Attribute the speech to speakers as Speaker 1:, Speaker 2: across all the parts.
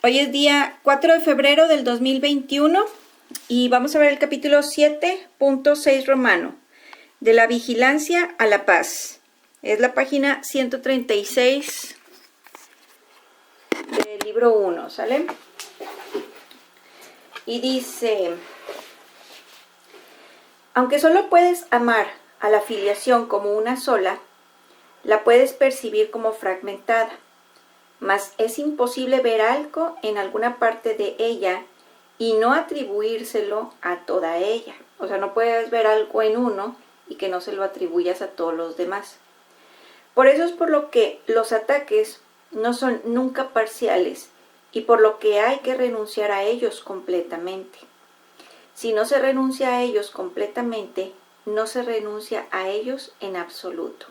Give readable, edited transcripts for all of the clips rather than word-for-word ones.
Speaker 1: Hoy es día 4 de febrero del 2021 y vamos a ver el capítulo 7.6 romano, de la vigilancia a la paz. Es la página 136 del libro 1, ¿sale? Y dice: aunque solo puedes amar a la filiación como una sola, la puedes percibir como fragmentada. Mas es imposible ver algo en alguna parte de ella y no atribuírselo a toda ella. O sea, no puedes ver algo en uno y que no se lo atribuyas a todos los demás. Por eso es por lo que los ataques no son nunca parciales y por lo que hay que renunciar a ellos completamente. Si no se renuncia a ellos completamente, no se renuncia a ellos en absoluto.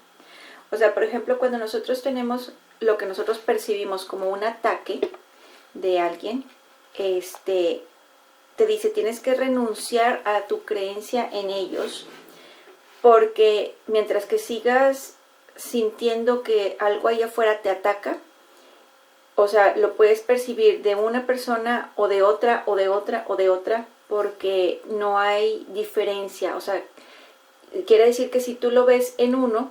Speaker 1: O sea, por ejemplo, cuando nosotros tenemos lo que nosotros percibimos como un ataque de alguien, te dice, tienes que renunciar a tu creencia en ellos, porque mientras que sigas sintiendo que algo allá afuera te ataca, o sea, lo puedes percibir de una persona o de otra, o de otra, o de otra, porque no hay diferencia. O sea, quiere decir que si tú lo ves en uno,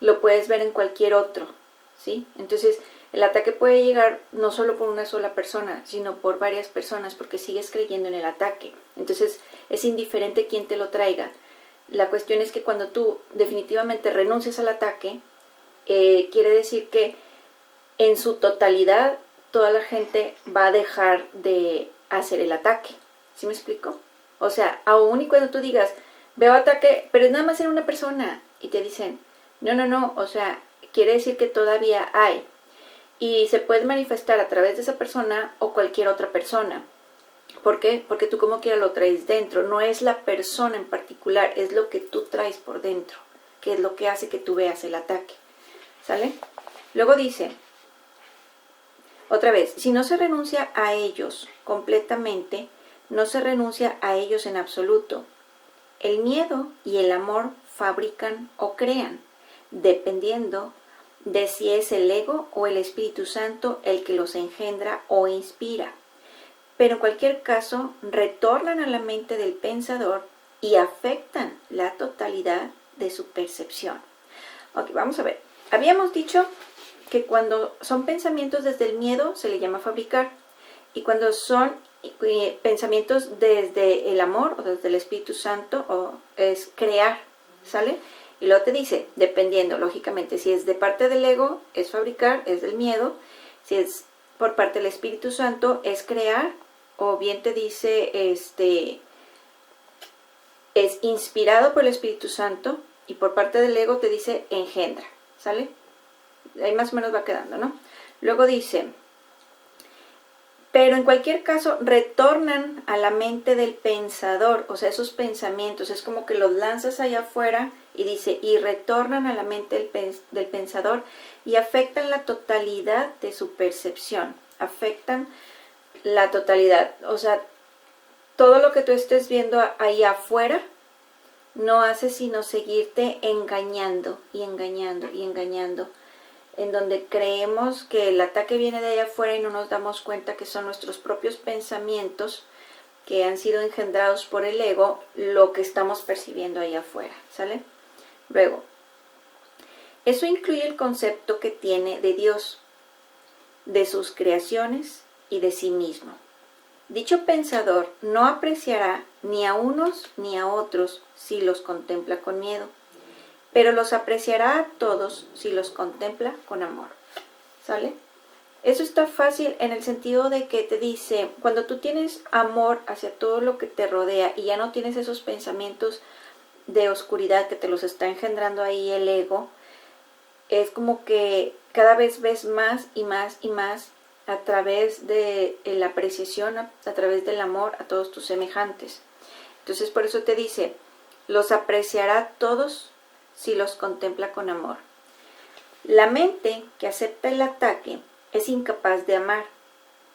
Speaker 1: lo puedes ver en cualquier otro, ¿sí? Entonces, el ataque puede llegar no solo por una sola persona, sino por varias personas, porque sigues creyendo en el ataque. Entonces, es indiferente quién te lo traiga. La cuestión es que cuando tú definitivamente renuncias al ataque, quiere decir que en su totalidad toda la gente va a dejar de hacer el ataque. ¿Sí me explico? O sea, aún y cuando tú digas, veo ataque, pero es nada más en una persona, y te dicen, no, o sea, quiere decir que todavía hay. Y se puede manifestar a través de esa persona o cualquier otra persona. ¿Por qué? Porque tú como quiera lo traes dentro. No es la persona en particular, es lo que tú traes por dentro, que es lo que hace que tú veas el ataque. ¿Sale? Luego dice, otra vez, si no se renuncia a ellos completamente, no se renuncia a ellos en absoluto. El miedo y el amor fabrican o crean, dependiendo de si es el ego o el Espíritu Santo el que los engendra o inspira. Pero en cualquier caso, retornan a la mente del pensador y afectan la totalidad de su percepción. Ok, vamos a ver. Habíamos dicho que cuando son pensamientos desde el miedo se le llama fabricar, y cuando son pensamientos desde el amor o desde el Espíritu Santo es crear, ¿sale? Y luego te dice, dependiendo, lógicamente, si es de parte del ego, es fabricar, es del miedo. Si es por parte del Espíritu Santo, es crear. O bien te dice, es inspirado por el Espíritu Santo. Y por parte del ego te dice, engendra, ¿sale? Ahí más o menos va quedando, ¿no? Luego dice, pero en cualquier caso retornan a la mente del pensador. O sea, esos pensamientos es como que los lanzas allá afuera y dice, y retornan a la mente del pensador y afectan la totalidad de su percepción. Afectan la totalidad. O sea, todo lo que tú estés viendo ahí afuera no hace sino seguirte engañando y engañando y engañando, en donde creemos que el ataque viene de allá afuera y no nos damos cuenta que son nuestros propios pensamientos que han sido engendrados por el ego, lo que estamos percibiendo allá afuera, ¿sale? Luego, eso incluye el concepto que tiene de Dios, de sus creaciones y de sí mismo. Dicho pensador no apreciará ni a unos ni a otros si los contempla con miedo, pero los apreciará a todos si los contempla con amor. ¿Sale? Eso está fácil en el sentido de que te dice, cuando tú tienes amor hacia todo lo que te rodea y ya no tienes esos pensamientos de oscuridad que te los está engendrando ahí el ego, es como que cada vez ves más y más y más a través de la apreciación, a través del amor a todos tus semejantes. Entonces por eso te dice, los apreciará todos si los contempla con amor. La mente que acepta el ataque es incapaz de amar.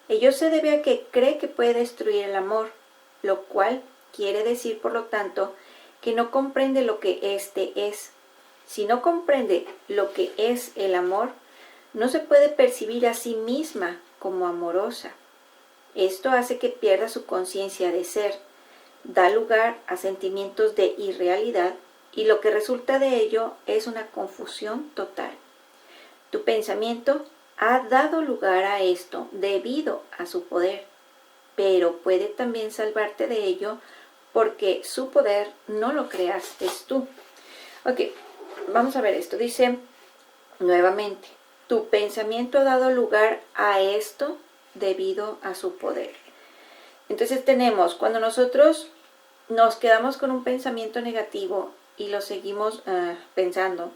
Speaker 1: Ello se debe a que cree que puede destruir el amor, lo cual quiere decir, por lo tanto, que no comprende lo que éste es. Si no comprende lo que es el amor, no se puede percibir a sí misma como amorosa. Esto hace que pierda su conciencia de ser, da lugar a sentimientos de irrealidad y lo que resulta de ello es una confusión total. Tu pensamiento ha dado lugar a esto debido a su poder, pero puede también salvarte de ello porque su poder no lo creaste tú. Ok, vamos a ver esto. Dice nuevamente, tu pensamiento ha dado lugar a esto debido a su poder. Entonces tenemos, cuando nosotros nos quedamos con un pensamiento negativo y lo seguimos pensando,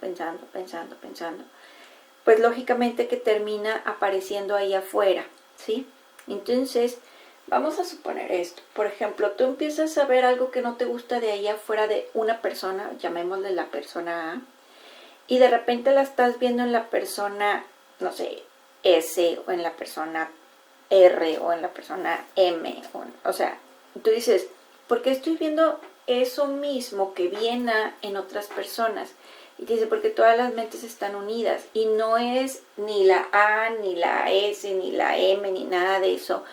Speaker 1: pues lógicamente que termina apareciendo ahí afuera, ¿sí? Entonces, vamos a suponer esto. Por ejemplo, tú empiezas a ver algo que no te gusta de ahí afuera de una persona, llamémosle la persona A, y de repente la estás viendo en la persona, no sé, S, o en la persona R, o en la persona M, o sea, tú dices, ¿por qué estoy viendo eso mismo que viene en otras personas? Y te dice, porque todas las mentes están unidas y no es ni la A, ni la S, ni la M, ni nada de eso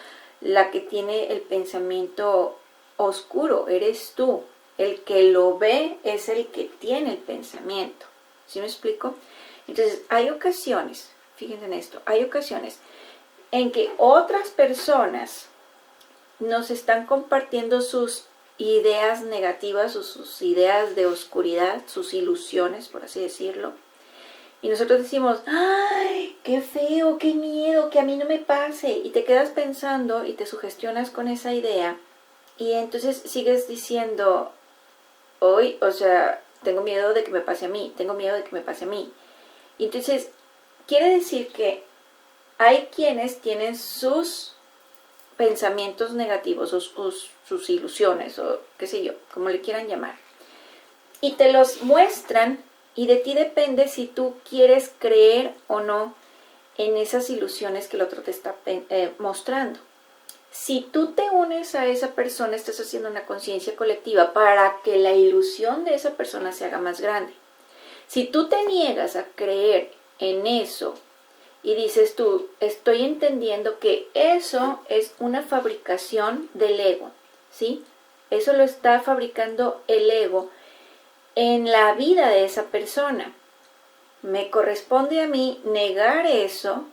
Speaker 1: la que tiene el pensamiento oscuro, eres tú. El que lo ve es el que tiene el pensamiento. ¿Sí me explico? Entonces, hay ocasiones, fíjense en esto, hay ocasiones en que otras personas nos están compartiendo sus ideas negativas o sus ideas de oscuridad, sus ilusiones, por así decirlo. Y nosotros decimos, ¡ay, qué feo, qué miedo, que a mí no me pase! Y te quedas pensando y te sugestionas con esa idea. Y entonces sigues diciendo, hoy, o sea, tengo miedo de que me pase a mí, tengo miedo de que me pase a mí. Y entonces, quiere decir que hay quienes tienen sus pensamientos negativos o sus ilusiones o qué sé yo, como le quieran llamar. Y te los muestran y de ti depende si tú quieres creer o no en esas ilusiones que el otro te está mostrando. Si tú te unes a esa persona, estás haciendo una conciencia colectiva para que la ilusión de esa persona se haga más grande. Si tú te niegas a creer en eso y dices tú, estoy entendiendo que eso es una fabricación del ego, ¿sí? Eso lo está fabricando el ego en la vida de esa persona. Me corresponde a mí negar eso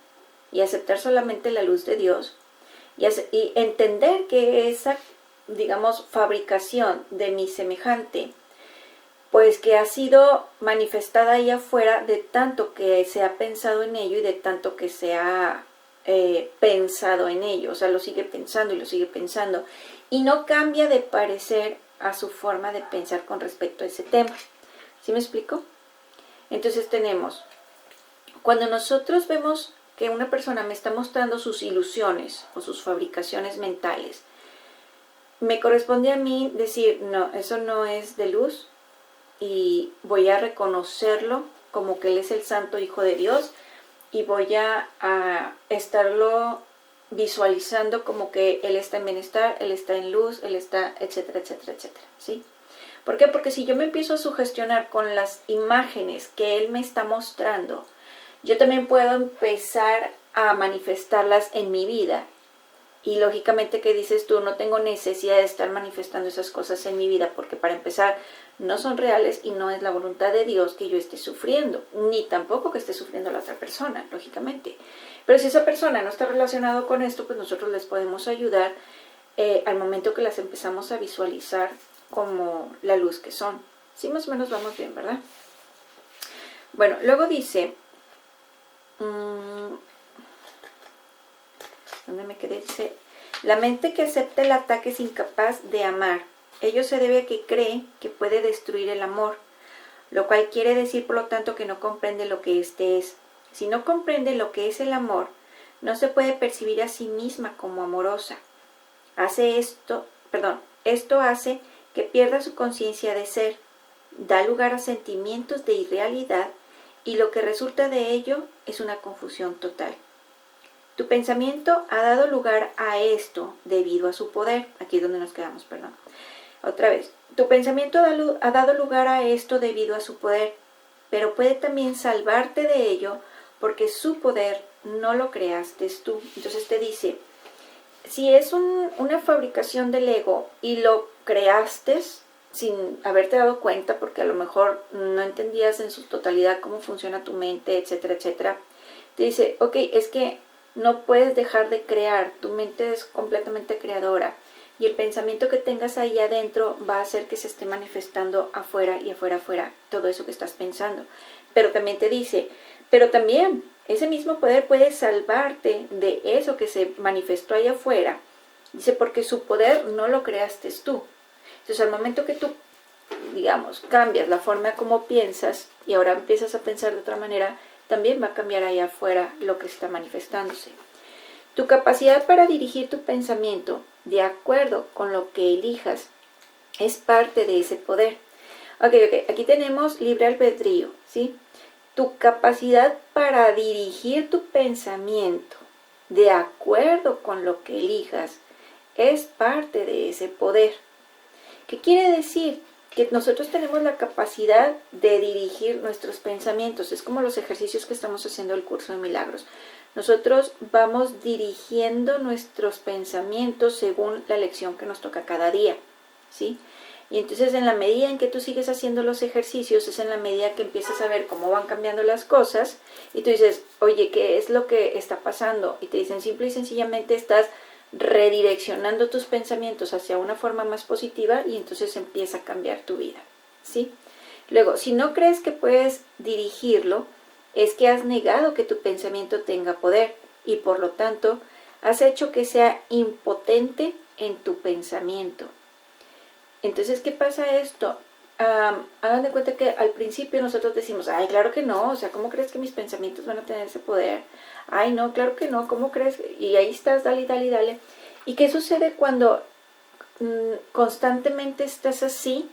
Speaker 1: y aceptar solamente la luz de Dios y entender que esa, digamos, fabricación de mi semejante, pues que ha sido manifestada ahí afuera de tanto que se ha pensado en ello y de tanto que se ha pensado en ello, o sea, lo sigue pensando y lo sigue pensando y no cambia de parecer a su forma de pensar con respecto a ese tema. ¿Sí me explico? Entonces tenemos, cuando nosotros vemos que una persona me está mostrando sus ilusiones o sus fabricaciones mentales, me corresponde a mí decir, no, eso no es de luz y voy a reconocerlo como que Él es el Santo Hijo de Dios y voy a estarlo visualizando como que Él está en bienestar, Él está en luz, Él está, etcétera, etcétera, etcétera, ¿sí? ¿Por qué? Porque si yo me empiezo a sugestionar con las imágenes que Él me está mostrando, yo también puedo empezar a manifestarlas en mi vida. Y lógicamente que dices tú, no tengo necesidad de estar manifestando esas cosas en mi vida, porque para empezar no son reales y no es la voluntad de Dios que yo esté sufriendo, ni tampoco que esté sufriendo la otra persona, lógicamente. Pero si esa persona no está relacionada con esto, pues nosotros les podemos ayudar al momento que las empezamos a visualizar como la luz que son. Sí, más o menos vamos bien, ¿verdad? Bueno, luego dice, ¿dónde me quedé? Dice, la mente que acepta el ataque es incapaz de amar. Ello se debe a que cree que puede destruir el amor, lo cual quiere decir, por lo tanto, que no comprende lo que éste es. Si no comprende lo que es el amor, no se puede percibir a sí misma como amorosa. Esto hace que pierda su conciencia de ser, da lugar a sentimientos de irrealidad y lo que resulta de ello es una confusión total. Tu pensamiento ha dado lugar a esto debido a su poder. Aquí es donde nos quedamos, perdón. Otra vez. Tu pensamiento ha dado lugar a esto debido a su poder, pero puede también salvarte de ello porque su poder no lo creaste tú. Entonces te dice, si es una fabricación del ego y lo creaste sin haberte dado cuenta, porque a lo mejor no entendías en su totalidad cómo funciona tu mente, etcétera, etcétera, te dice, ok, es que no puedes dejar de crear, tu mente es completamente creadora y el pensamiento que tengas ahí adentro va a hacer que se esté manifestando afuera y afuera, afuera, todo eso que estás pensando. Pero también te dice, pero también ese mismo poder puede salvarte de eso que se manifestó allá afuera. Dice, porque su poder no lo creaste tú. Entonces, al momento que tú, digamos, cambias la forma como piensas y ahora empiezas a pensar de otra manera, también va a cambiar allá afuera lo que está manifestándose. Tu capacidad para dirigir tu pensamiento de acuerdo con lo que elijas es parte de ese poder. Ok, aquí tenemos libre albedrío, ¿sí? Tu capacidad para dirigir tu pensamiento de acuerdo con lo que elijas es parte de ese poder. ¿Qué quiere decir? Que nosotros tenemos la capacidad de dirigir nuestros pensamientos. Es como los ejercicios que estamos haciendo el curso de milagros. Nosotros vamos dirigiendo nuestros pensamientos según la lección que nos toca cada día, ¿sí? Y entonces en la medida en que tú sigues haciendo los ejercicios, es en la medida que empiezas a ver cómo van cambiando las cosas y tú dices, oye, ¿qué es lo que está pasando? Y te dicen, simple y sencillamente estás redireccionando tus pensamientos hacia una forma más positiva y entonces empieza a cambiar tu vida, ¿sí? Luego, si no crees que puedes dirigirlo, es que has negado que tu pensamiento tenga poder y por lo tanto has hecho que sea impotente en tu pensamiento. Entonces, ¿qué pasa esto? Hagan de cuenta que al principio nosotros decimos, ay, claro que no, o sea, ¿cómo crees que mis pensamientos van a tener ese poder? Ay, no, claro que no, ¿cómo crees? Y ahí estás, dale, dale, dale. ¿Y qué sucede cuando constantemente estás así?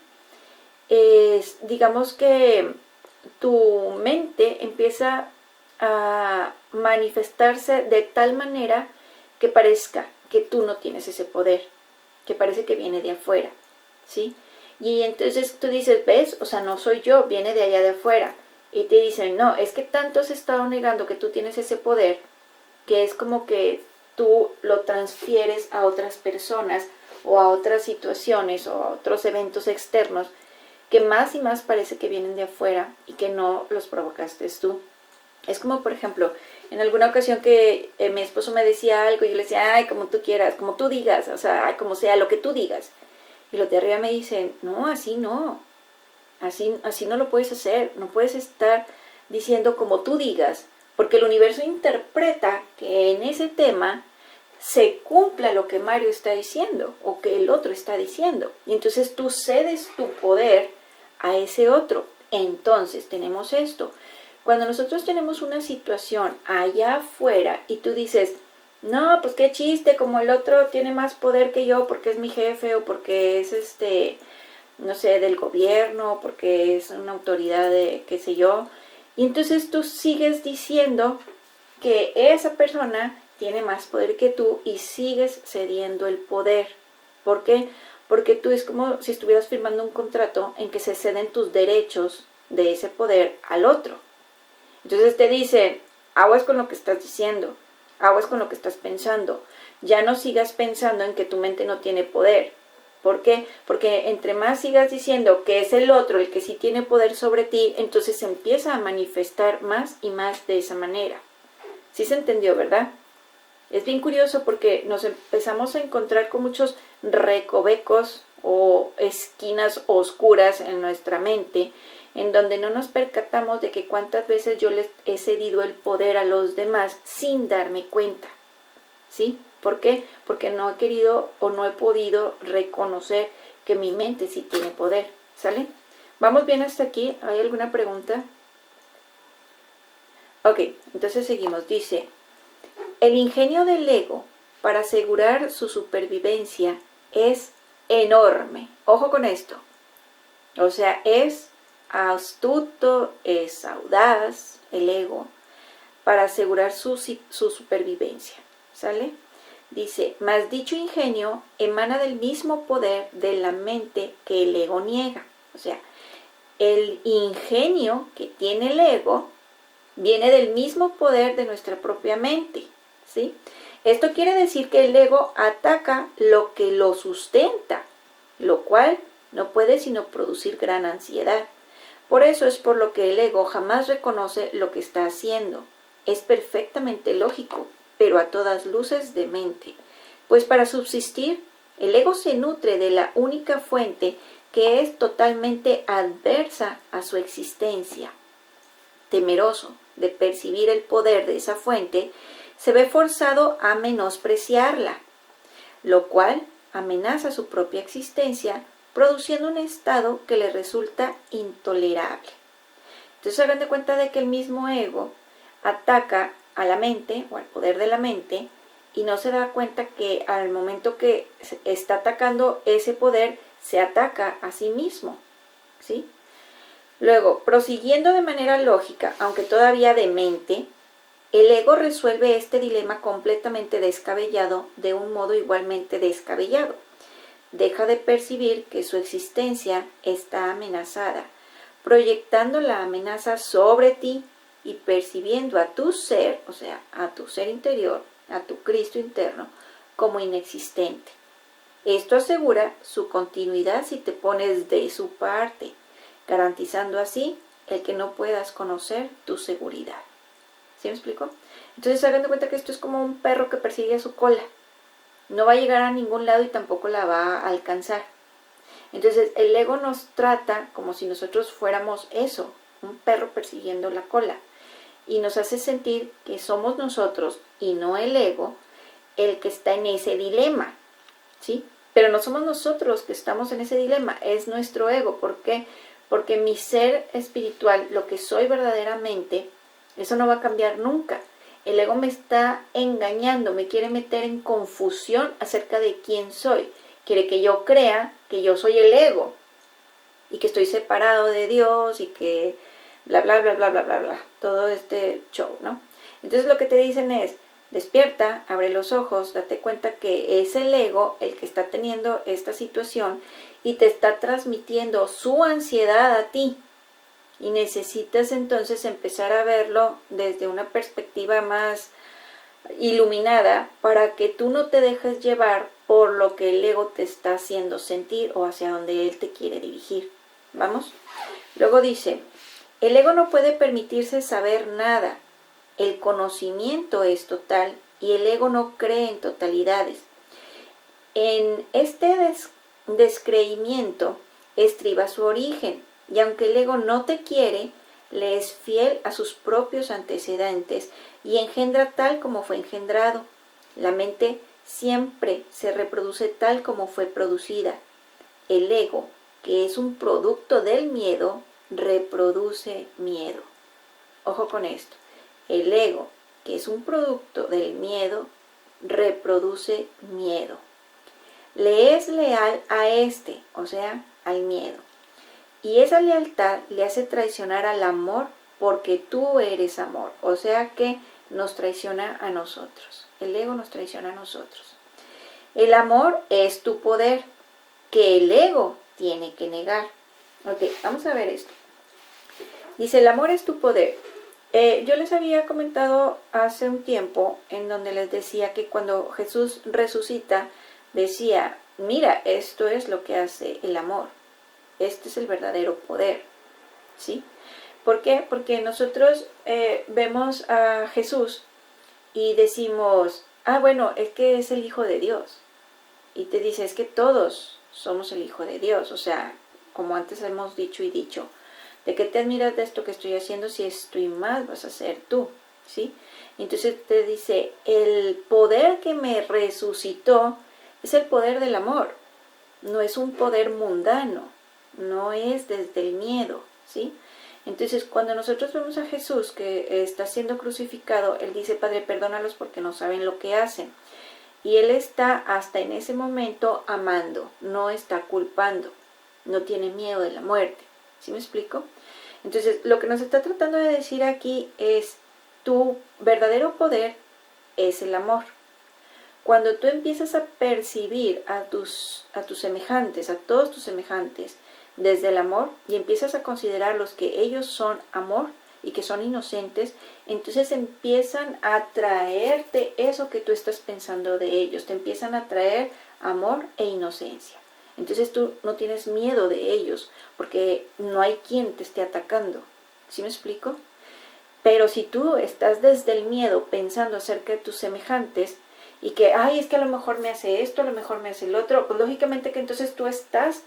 Speaker 1: Digamos que tu mente empieza a manifestarse de tal manera que parezca que tú no tienes ese poder, que parece que viene de afuera, ¿sí? Y entonces tú dices, ¿ves? O sea, no soy yo, viene de allá de afuera. Y te dicen, no, es que tanto has estado negando que tú tienes ese poder, que es como que tú lo transfieres a otras personas o a otras situaciones o a otros eventos externos que más y más parece que vienen de afuera y que no los provocaste tú. Es como, por ejemplo, en alguna ocasión que mi esposo me decía algo y yo le decía, ay, como tú quieras, como tú digas, o sea, ay, como sea, lo que tú digas. Y los de arriba me dicen, no, así no, así no lo puedes hacer, no puedes estar diciendo como tú digas, porque el universo interpreta que en ese tema se cumpla lo que Mario está diciendo o que el otro está diciendo. Y entonces tú cedes tu poder a ese otro. Entonces tenemos esto. Cuando nosotros tenemos una situación allá afuera y tú dices, no, pues qué chiste, como el otro tiene más poder que yo porque es mi jefe o porque es no sé, del gobierno, porque es una autoridad de qué sé yo. Y entonces tú sigues diciendo que esa persona tiene más poder que tú y sigues cediendo el poder. ¿Por qué? Porque tú es como si estuvieras firmando un contrato en que se ceden tus derechos de ese poder al otro. Entonces te dicen, aguas con lo que estás diciendo, aguas con lo que estás pensando. Ya no sigas pensando en que tu mente no tiene poder. ¿Por qué? Porque entre más sigas diciendo que es el otro el que sí tiene poder sobre ti, entonces se empieza a manifestar más y más de esa manera. ¿Sí se entendió, verdad? Es bien curioso porque nos empezamos a encontrar con muchos recovecos o esquinas oscuras en nuestra mente, en donde no nos percatamos de que cuántas veces yo les he cedido el poder a los demás sin darme cuenta. ¿Sí? ¿Por qué? Porque no he querido o no he podido reconocer que mi mente sí tiene poder. ¿Sale? ¿Vamos bien hasta aquí? ¿Hay alguna pregunta? Ok, entonces seguimos. Dice, el ingenio del ego para asegurar su supervivencia es enorme. Ojo con esto. O sea, es astuto, es audaz el ego para asegurar su supervivencia. ¿Sale? Dice, mas dicho ingenio emana del mismo poder de la mente que el ego niega. O sea, el ingenio que tiene el ego viene del mismo poder de nuestra propia mente, ¿sí? Esto quiere decir que el ego ataca lo que lo sustenta, lo cual no puede sino producir gran ansiedad. Por eso es por lo que el ego jamás reconoce lo que está haciendo. Es perfectamente lógico, pero a todas luces demente. Pues para subsistir, el ego se nutre de la única fuente que es totalmente adversa a su existencia. Temeroso de percibir el poder de esa fuente, se ve forzado a menospreciarla, lo cual amenaza su propia existencia, produciendo un estado que le resulta intolerable. Entonces hagan de cuenta de que el mismo ego ataca a la mente o al poder de la mente y no se da cuenta que al momento que está atacando ese poder, se ataca a sí mismo, ¿sí? Luego, prosiguiendo de manera lógica, aunque todavía demente, el ego resuelve este dilema completamente descabellado de un modo igualmente descabellado. Deja de percibir que su existencia está amenazada, proyectando la amenaza sobre ti y percibiendo a tu ser, o sea, a tu ser interior, a tu Cristo interno, como inexistente. Esto asegura su continuidad si te pones de su parte, garantizando así el que no puedas conocer tu seguridad. ¿Sí me explico? Entonces hagan de cuenta que esto es como un perro que persigue a su cola. No va a llegar a ningún lado y tampoco la va a alcanzar. Entonces el ego nos trata como si nosotros fuéramos eso, un perro persiguiendo la cola. Y nos hace sentir que somos nosotros y no el ego el que está en ese dilema, ¿sí? Pero no somos nosotros que estamos en ese dilema, es nuestro ego. ¿Por qué? Porque mi ser espiritual, lo que soy verdaderamente, eso no va a cambiar nunca. El ego me está engañando, me quiere meter en confusión acerca de quién soy. Quiere que yo crea que yo soy el ego y que estoy separado de Dios y que bla, bla, bla, bla, bla, bla, bla. Todo este show, ¿no? Entonces lo que te dicen es, despierta, abre los ojos, date cuenta que es el ego el que está teniendo esta situación y te está transmitiendo su ansiedad a ti. Y necesitas entonces empezar a verlo desde una perspectiva más iluminada para que tú no te dejes llevar por lo que el ego te está haciendo sentir o hacia donde él te quiere dirigir. ¿Vamos? Luego dice, el ego no puede permitirse saber nada. El conocimiento es total y el ego no cree en totalidades. En este descreimiento estriba su origen, y aunque el ego no te quiere, le es fiel a sus propios antecedentes y engendra tal como fue engendrado. La mente siempre se reproduce tal como fue producida. El ego, que es un producto del miedo, reproduce miedo. Ojo con esto. El ego, que es un producto del miedo, reproduce miedo. Le es leal a este, o sea, al miedo. Y esa lealtad le hace traicionar al amor porque tú eres amor. O sea que nos traiciona a nosotros. El ego nos traiciona a nosotros. El amor es tu poder que el ego tiene que negar. Ok, vamos a ver esto. Dice, el amor es tu poder. Yo les había comentado hace un tiempo en donde les decía que cuando Jesús resucita, decía, mira, esto es lo que hace el amor. Este es el verdadero poder, ¿sí? ¿Por qué? Porque nosotros vemos a Jesús y decimos, ah, bueno, es que es el Hijo de Dios. Y te dice, es que todos somos el Hijo de Dios. O sea, como antes hemos dicho y dicho, ¿de qué te admiras de esto que estoy haciendo si esto y más vas a ser tú? ¿Sí? Entonces te dice, el poder que me resucitó es el poder del amor. No es un poder mundano. No es desde el miedo, ¿sí? Entonces, cuando nosotros vemos a Jesús que está siendo crucificado, Él dice, Padre, perdónalos porque no saben lo que hacen. Y Él está hasta en ese momento amando, no está culpando, no tiene miedo de la muerte. ¿Sí me explico? Entonces, lo que nos está tratando de decir aquí es, tu verdadero poder es el amor. Cuando tú empiezas a percibir a tus semejantes, a todos tus semejantes, desde el amor y empiezas a considerarlos que ellos son amor, y que son inocentes, entonces empiezan a traerte eso que tú estás pensando de ellos, te empiezan a traer amor e inocencia. Entonces tú no tienes miedo de ellos, porque no hay quien te esté atacando. ¿Sí me explico? Pero si tú estás desde el miedo pensando acerca de tus semejantes, y que, ay, es que a lo mejor me hace esto, a lo mejor me hace el otro, pues lógicamente que entonces tú estás,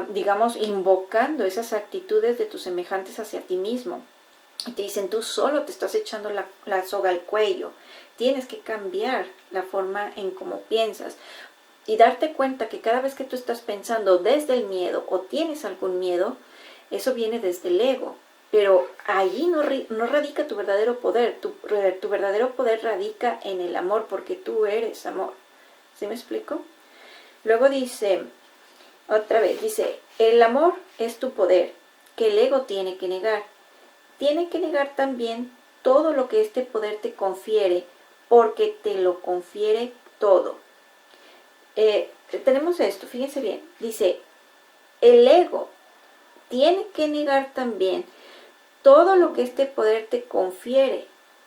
Speaker 1: digamos, invocando esas actitudes de tus semejantes hacia ti mismo. Y te dicen, tú solo te estás echando la soga al cuello. Tienes que cambiar la forma en cómo piensas. Y darte cuenta que cada vez que tú estás pensando desde el miedo o tienes algún miedo, eso viene desde el ego. Pero allí no radica tu verdadero poder. Tu verdadero poder radica en el amor, porque tú eres amor. ¿Sí me explico? Luego dice, otra vez, dice, el amor es tu poder, que el ego tiene que negar. Tiene que negar también todo lo que este poder te confiere, porque te lo confiere todo. Tenemos esto, fíjense bien, dice, el ego tiene que negar también todo lo que este poder te confiere,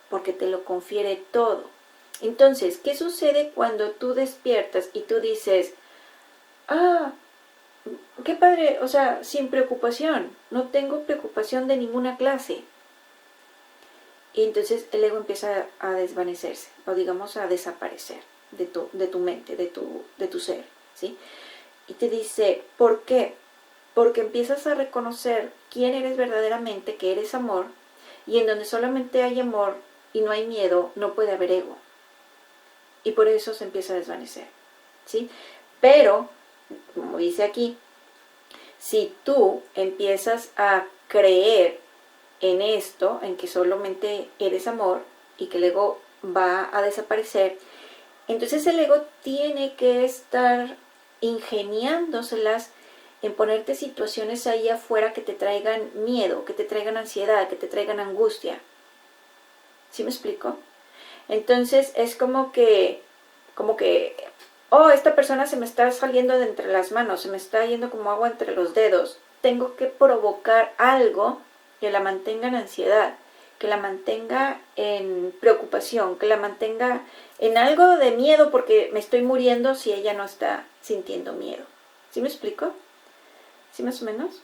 Speaker 1: porque te lo confiere todo. Entonces, ¿qué sucede cuando tú despiertas y tú dices, ah, qué padre, o sea, sin preocupación, no tengo preocupación de ninguna clase? Y entonces el ego empieza a desvanecerse, o digamos a desaparecer de tu mente, de tu ser, ¿sí? Y te dice, ¿por qué? Porque empiezas a reconocer quién eres verdaderamente, que eres amor, y en donde solamente hay amor y no hay miedo, no puede haber ego. Y por eso se empieza a desvanecer, ¿sí? Pero, como dice aquí, si tú empiezas a creer en esto, en que solamente eres amor y que el ego va a desaparecer, entonces el ego tiene que estar ingeniándoselas en ponerte situaciones ahí afuera que te traigan miedo, que te traigan ansiedad, que te traigan angustia. ¿Sí me explico? Entonces es como que, oh, esta persona se me está saliendo de entre las manos, se me está yendo como agua entre los dedos. Tengo que provocar algo que la mantenga en ansiedad, que la mantenga en preocupación, que la mantenga en algo de miedo, porque me estoy muriendo si ella no está sintiendo miedo. ¿Sí me explico? ¿Sí más o menos?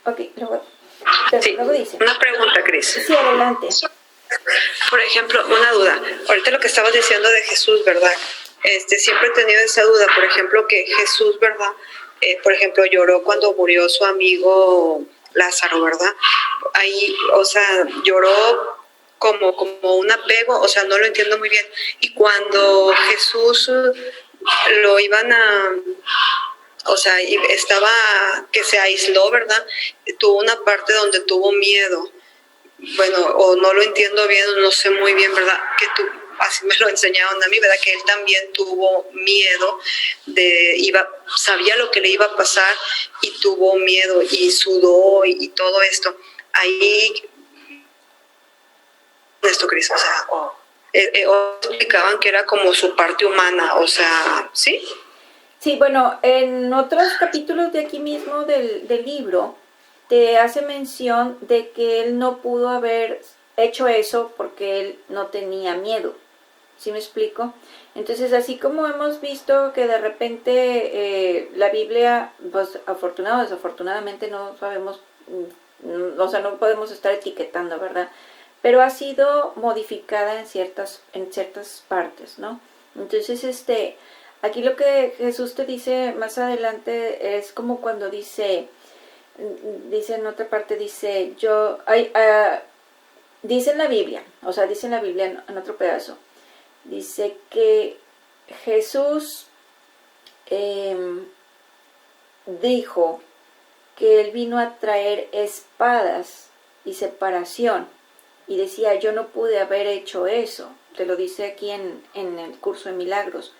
Speaker 1: Ok, luego dice.
Speaker 2: Una pregunta, Cris.
Speaker 1: Sí, adelante.
Speaker 2: Por ejemplo, una duda. Ahorita lo que estabas diciendo de Jesús, ¿verdad? Siempre he tenido esa duda, por ejemplo, que Jesús, ¿verdad? Por ejemplo, lloró cuando murió su amigo Lázaro, ¿verdad? Ahí, o sea, lloró como un apego, o sea, no lo entiendo muy bien. Y cuando Jesús lo iban a, o sea, estaba, que se aisló, ¿verdad? Tuvo una parte donde tuvo miedo. Bueno, o no lo entiendo bien, no sé muy bien, ¿verdad? Que tú, así me lo enseñaron a mí, ¿verdad? Que él también tuvo miedo, sabía lo que le iba a pasar y tuvo miedo y sudó y todo esto. Ahí, esto, Cris, o sea, o explicaban que era como su parte humana, o sea, ¿sí?
Speaker 1: Sí, bueno, en otros capítulos de aquí mismo del libro, te hace mención de que él no pudo haber hecho eso porque él no tenía miedo. ¿Sí me explico? Entonces, así como hemos visto que de repente la Biblia, pues afortunado o desafortunadamente no sabemos, o sea, no podemos estar etiquetando, ¿verdad? Pero ha sido modificada en ciertas partes, ¿no? Entonces, aquí lo que Jesús te dice más adelante es como cuando dice en otra parte, dice, dice en la Biblia, o sea, dice en la Biblia en otro pedazo, dice que Jesús dijo que él vino a traer espadas y separación, y decía, yo no pude haber hecho eso, te lo dice aquí en el curso de milagros.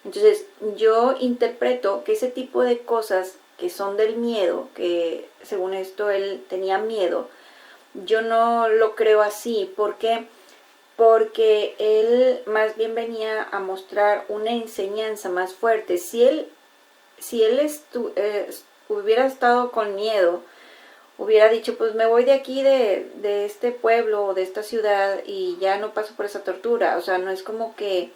Speaker 1: Entonces yo interpreto que ese tipo de cosas que son del miedo, que según esto él tenía miedo, yo no lo creo así. ¿Por qué? Porque él más bien venía a mostrar una enseñanza más fuerte. Si él hubiera estado con miedo, hubiera dicho, pues me voy de aquí, de este pueblo o de esta ciudad y ya no paso por esa tortura. O sea, no es como que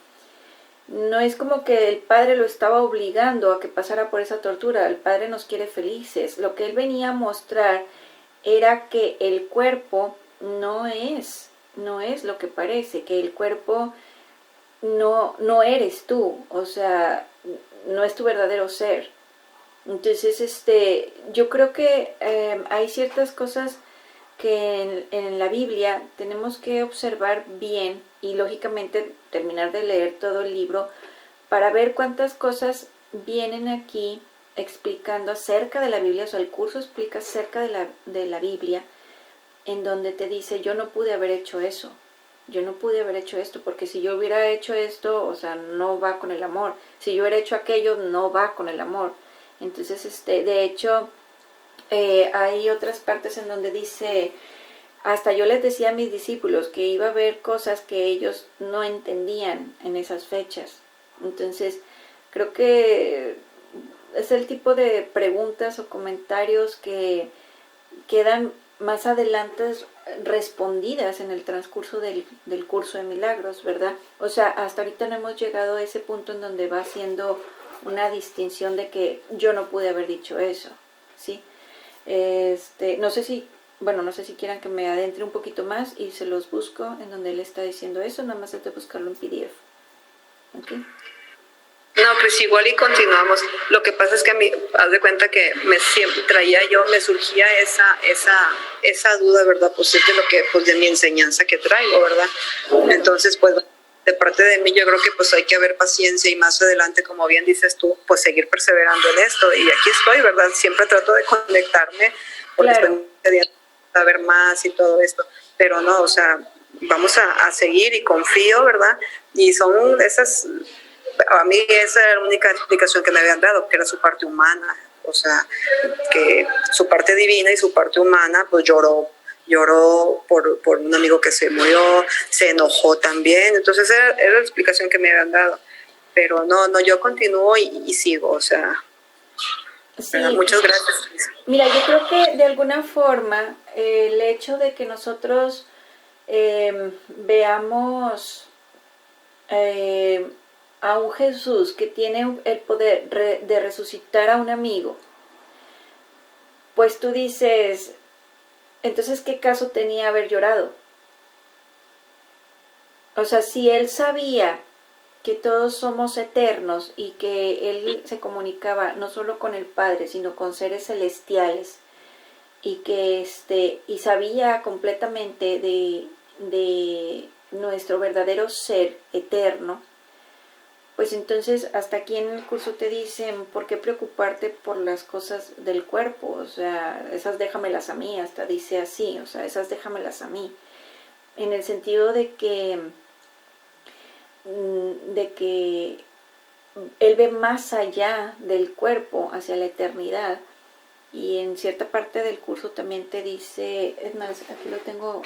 Speaker 1: el padre lo estaba obligando a que pasara por esa tortura. El padre nos quiere felices. Lo que él venía a mostrar era que el cuerpo no es lo que parece, que el cuerpo no eres tú, o sea, no es tu verdadero ser. Entonces, yo creo que hay ciertas cosas que en la Biblia tenemos que observar bien y lógicamente terminar de leer todo el libro para ver cuántas cosas vienen aquí explicando acerca de la Biblia. O sea, el curso explica acerca de la Biblia, en donde te dice, yo no pude haber hecho eso, yo no pude haber hecho esto, porque si yo hubiera hecho esto, o sea, no va con el amor. Si yo hubiera hecho aquello, no va con el amor. Entonces, de hecho, hay otras partes en donde dice, hasta yo les decía a mis discípulos que iba a haber cosas que ellos no entendían en esas fechas. Entonces, creo que es el tipo de preguntas o comentarios que quedan más adelante respondidas en el transcurso del curso de milagros, ¿verdad? O sea, hasta ahorita no hemos llegado a ese punto en donde va haciendo una distinción de que yo no pude haber dicho eso, ¿sí? No sé si, bueno, no sé si quieran que me adentre un poquito más y se los busco en donde él está diciendo eso, nada más es de buscarlo en PDF. ¿Okay?
Speaker 2: No, pues igual y continuamos. Lo que pasa es que a mí, haz de cuenta que siempre me surgía esa duda, ¿verdad? Pues es de lo que, pues de mi enseñanza que traigo, ¿verdad? Entonces, pues de parte de mí yo creo que pues hay que haber paciencia y más adelante, como bien dices tú, pues seguir perseverando en esto. Y aquí estoy, ¿verdad? Siempre trato de conectarme porque estoy queriendo saber más y todo esto. Pero no, o sea, vamos a seguir y confío, ¿verdad? Y son esas... A mí esa era la única explicación que me habían dado, que era su parte humana, o sea, que su parte divina y su parte humana, pues lloró por un amigo que se murió, se enojó también, entonces era la explicación que me habían dado, pero no, yo continúo y sigo, o sea,
Speaker 1: sí.
Speaker 2: Muchas gracias.
Speaker 1: Mira, yo creo que de alguna forma el hecho de que nosotros veamos a un Jesús que tiene el poder de resucitar a un amigo, pues tú dices, entonces ¿qué caso tenía haber llorado? O sea, si él sabía que todos somos eternos y que él se comunicaba no solo con el Padre, sino con seres celestiales, y que y sabía completamente de nuestro verdadero ser eterno, pues entonces hasta aquí en el curso te dicen, ¿por qué preocuparte por las cosas del cuerpo? O sea, esas déjamelas a mí, hasta dice así, o sea, esas déjamelas a mí. En el sentido de que él ve más allá del cuerpo, hacia la eternidad. Y en cierta parte del curso también te dice, es más, aquí lo tengo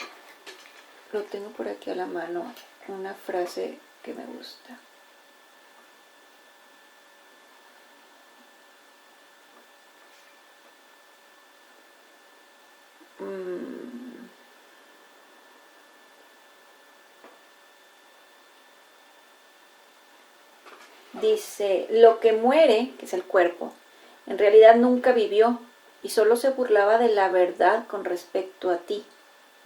Speaker 1: por aquí a la mano, una frase que me gusta. Dice, lo que muere, que es el cuerpo, en realidad nunca vivió y solo se burlaba de la verdad con respecto a ti.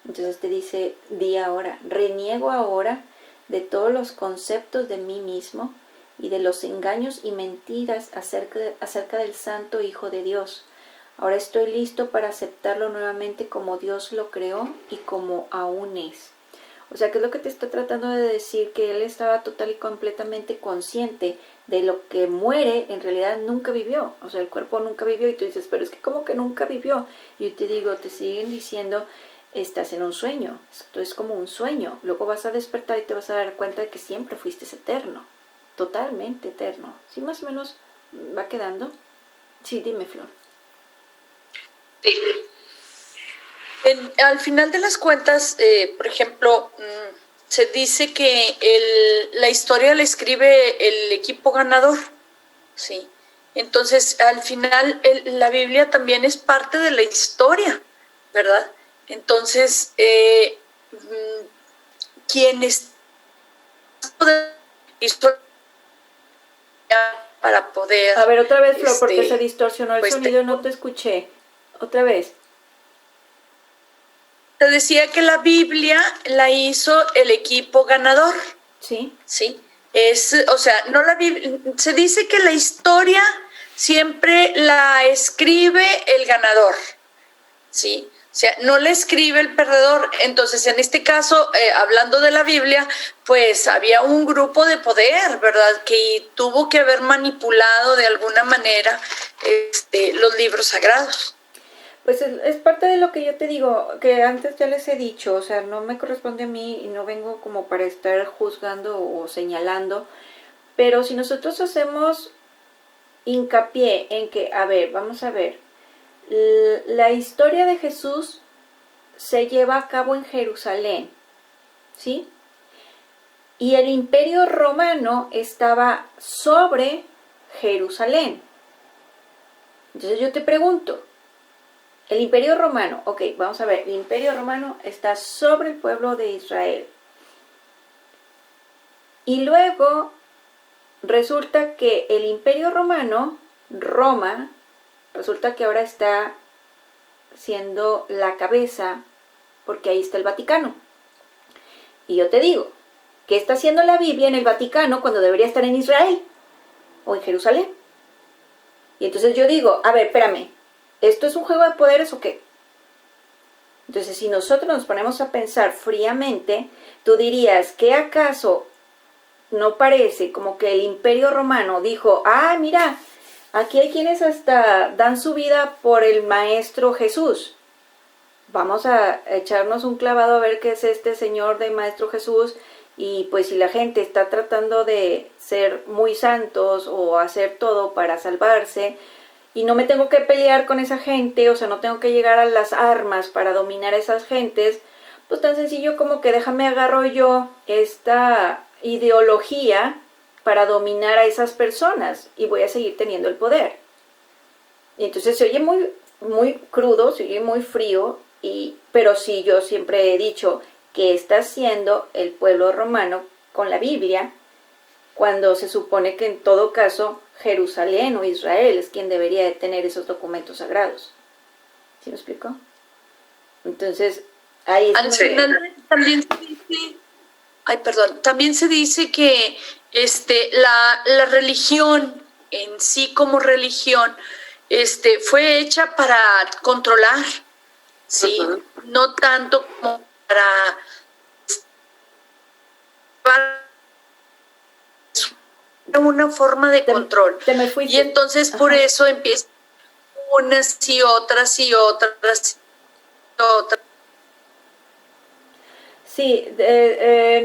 Speaker 1: Entonces te dice, di ahora, reniego ahora de todos los conceptos de mí mismo y de los engaños y mentiras acerca del Santo Hijo de Dios. Ahora estoy listo para aceptarlo nuevamente como Dios lo creó y como aún es. O sea, ¿qué es lo que te está tratando de decir? Que él estaba total y completamente consciente de lo que muere, en realidad nunca vivió. O sea, el cuerpo nunca vivió y tú dices, pero es que ¿cómo que nunca vivió? Y yo te digo, te siguen diciendo, estás en un sueño. Esto es como un sueño. Luego vas a despertar y te vas a dar cuenta de que siempre fuiste eterno. Totalmente eterno. ¿Sí más o menos va quedando? Sí, dime, Flor.
Speaker 3: Sí. Al final de las cuentas, por ejemplo, se dice que la historia la escribe el equipo ganador, ¿sí? Entonces, al final, la Biblia también es parte de la historia, ¿verdad? Entonces, quienes para poder...
Speaker 1: A ver, otra vez, Flor, porque se distorsionó el
Speaker 3: pues,
Speaker 1: sonido, no te escuché. Otra vez.
Speaker 3: Te decía que la Biblia la hizo el equipo ganador.
Speaker 1: Sí.
Speaker 3: Sí. O sea, no la Biblia, se dice que la historia siempre la escribe el ganador. Sí. O sea, no la escribe el perdedor. Entonces, en este caso, hablando de la Biblia, pues había un grupo de poder, ¿verdad? Que tuvo que haber manipulado de alguna manera los libros sagrados.
Speaker 1: Pues es parte de lo que yo te digo, que antes ya les he dicho, o sea, no me corresponde a mí y no vengo como para estar juzgando o señalando, pero si nosotros hacemos hincapié en que, a ver, vamos a ver, la historia de Jesús se lleva a cabo en Jerusalén, ¿sí? Y el imperio romano estaba sobre Jerusalén. Entonces yo te pregunto, el imperio romano, ok, vamos a ver, el imperio romano está sobre el pueblo de Israel. Y luego resulta que el imperio romano, Roma, resulta que ahora está siendo la cabeza, porque ahí está el Vaticano. Y yo te digo, ¿qué está haciendo la Biblia en el Vaticano cuando debería estar en Israel o en Jerusalén? Y entonces yo digo, a ver, espérame, ¿esto es un juego de poderes o qué? Entonces, si nosotros nos ponemos a pensar fríamente, tú dirías, ¿qué acaso no parece como que el Imperio Romano dijo, ah, mira, aquí hay quienes hasta dan su vida por el Maestro Jesús? Vamos a echarnos un clavado a ver qué es este señor de Maestro Jesús, y pues si la gente está tratando de ser muy santos o hacer todo para salvarse, y no me tengo que pelear con esa gente, o sea, no tengo que llegar a las armas para dominar a esas gentes, pues tan sencillo como que déjame agarro yo esta ideología para dominar a esas personas y voy a seguir teniendo el poder. Y entonces se oye muy crudo, se oye muy frío, pero sí, yo siempre he dicho que está haciendo el pueblo romano con la Biblia, cuando se supone que en todo caso Jerusalén o Israel es quien debería de tener esos documentos sagrados. ¿Sí me explico? Entonces, ahí es donde...
Speaker 3: También se dice que la religión en sí como religión fue hecha para controlar, ¿sí? Uh-huh. No tanto como para una forma de control. Y entonces por eso empiezan unas y otras y otras y otras.
Speaker 1: Sí,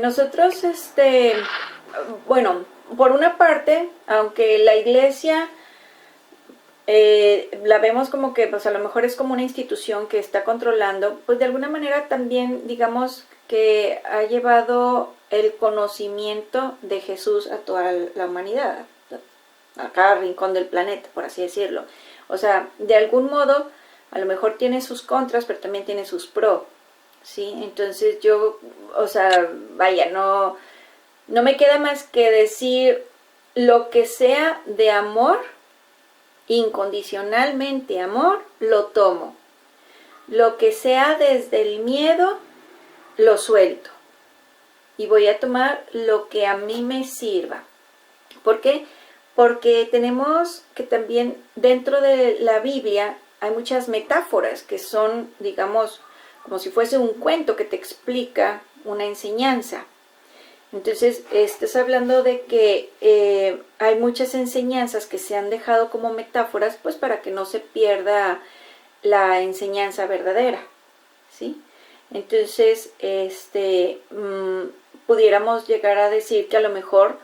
Speaker 1: nosotros, bueno, por una parte, aunque la iglesia la vemos como que pues a lo mejor es como una institución que está controlando, pues de alguna manera también digamos que ha llevado el conocimiento de Jesús a toda la humanidad, a cada rincón del planeta, por así decirlo. O sea, de algún modo, a lo mejor tiene sus contras, pero también tiene sus pros, ¿sí? Entonces yo, o sea, vaya, no me queda más que decir lo que sea de amor, incondicionalmente amor, lo tomo. Lo que sea desde el miedo, lo suelto. Y voy a tomar lo que a mí me sirva. ¿Por qué? Porque tenemos que también dentro de la Biblia hay muchas metáforas que son, digamos, como si fuese un cuento que te explica una enseñanza. Entonces, estás hablando de que hay muchas enseñanzas que se han dejado como metáforas, pues para que no se pierda la enseñanza verdadera, ¿sí? Entonces, pudiéramos llegar a decir que a lo mejor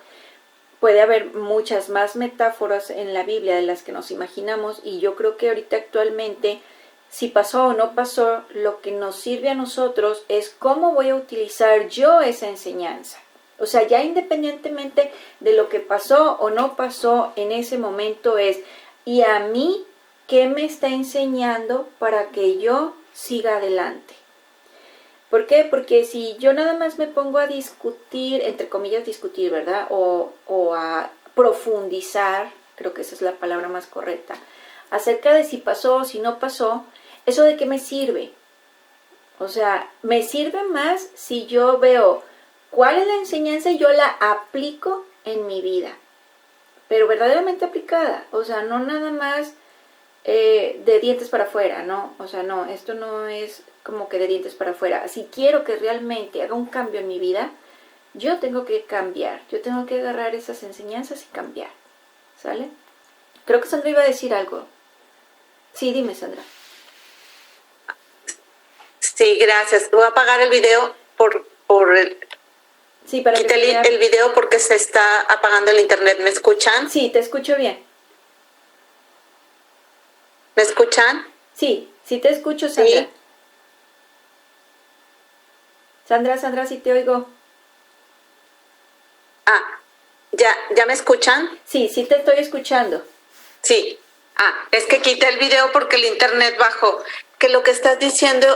Speaker 1: puede haber muchas más metáforas en la Biblia de las que nos imaginamos, y yo creo que ahorita actualmente, si pasó o no pasó, lo que nos sirve a nosotros es cómo voy a utilizar yo esa enseñanza. O sea, ya independientemente de lo que pasó o no pasó en ese momento es, ¿y a mí qué me está enseñando para que yo siga adelante. ¿Por qué? Porque si yo nada más me pongo a discutir, entre comillas discutir, ¿verdad? O a profundizar, creo que esa es la palabra más correcta, acerca de si pasó o si no pasó, ¿eso de qué me sirve? O sea, me sirve más si yo veo cuál es la enseñanza y yo la aplico en mi vida, pero verdaderamente aplicada, o sea, no nada más de dientes para afuera, ¿no? O sea, no, esto no es como que de dientes para afuera. Si quiero que realmente haga un cambio en mi vida, yo tengo que cambiar, yo tengo que agarrar esas enseñanzas y cambiar, ¿sale? Creo que Sandra iba a decir algo. Sí, dime, Sandra.
Speaker 4: Sí, gracias. Voy a apagar el video
Speaker 1: Sí, para que
Speaker 4: quité el video porque se está apagando el internet. ¿Me escuchan?
Speaker 1: Sí, te escucho bien.
Speaker 4: ¿Me escuchan?
Speaker 1: Sí, sí te escucho, Sandra.
Speaker 4: Sí.
Speaker 1: Sandra, sí te oigo.
Speaker 4: ¿Ya me escuchan?
Speaker 1: Sí, sí te estoy escuchando.
Speaker 4: Sí. Es que quité el video porque el internet bajó. Que lo que estás diciendo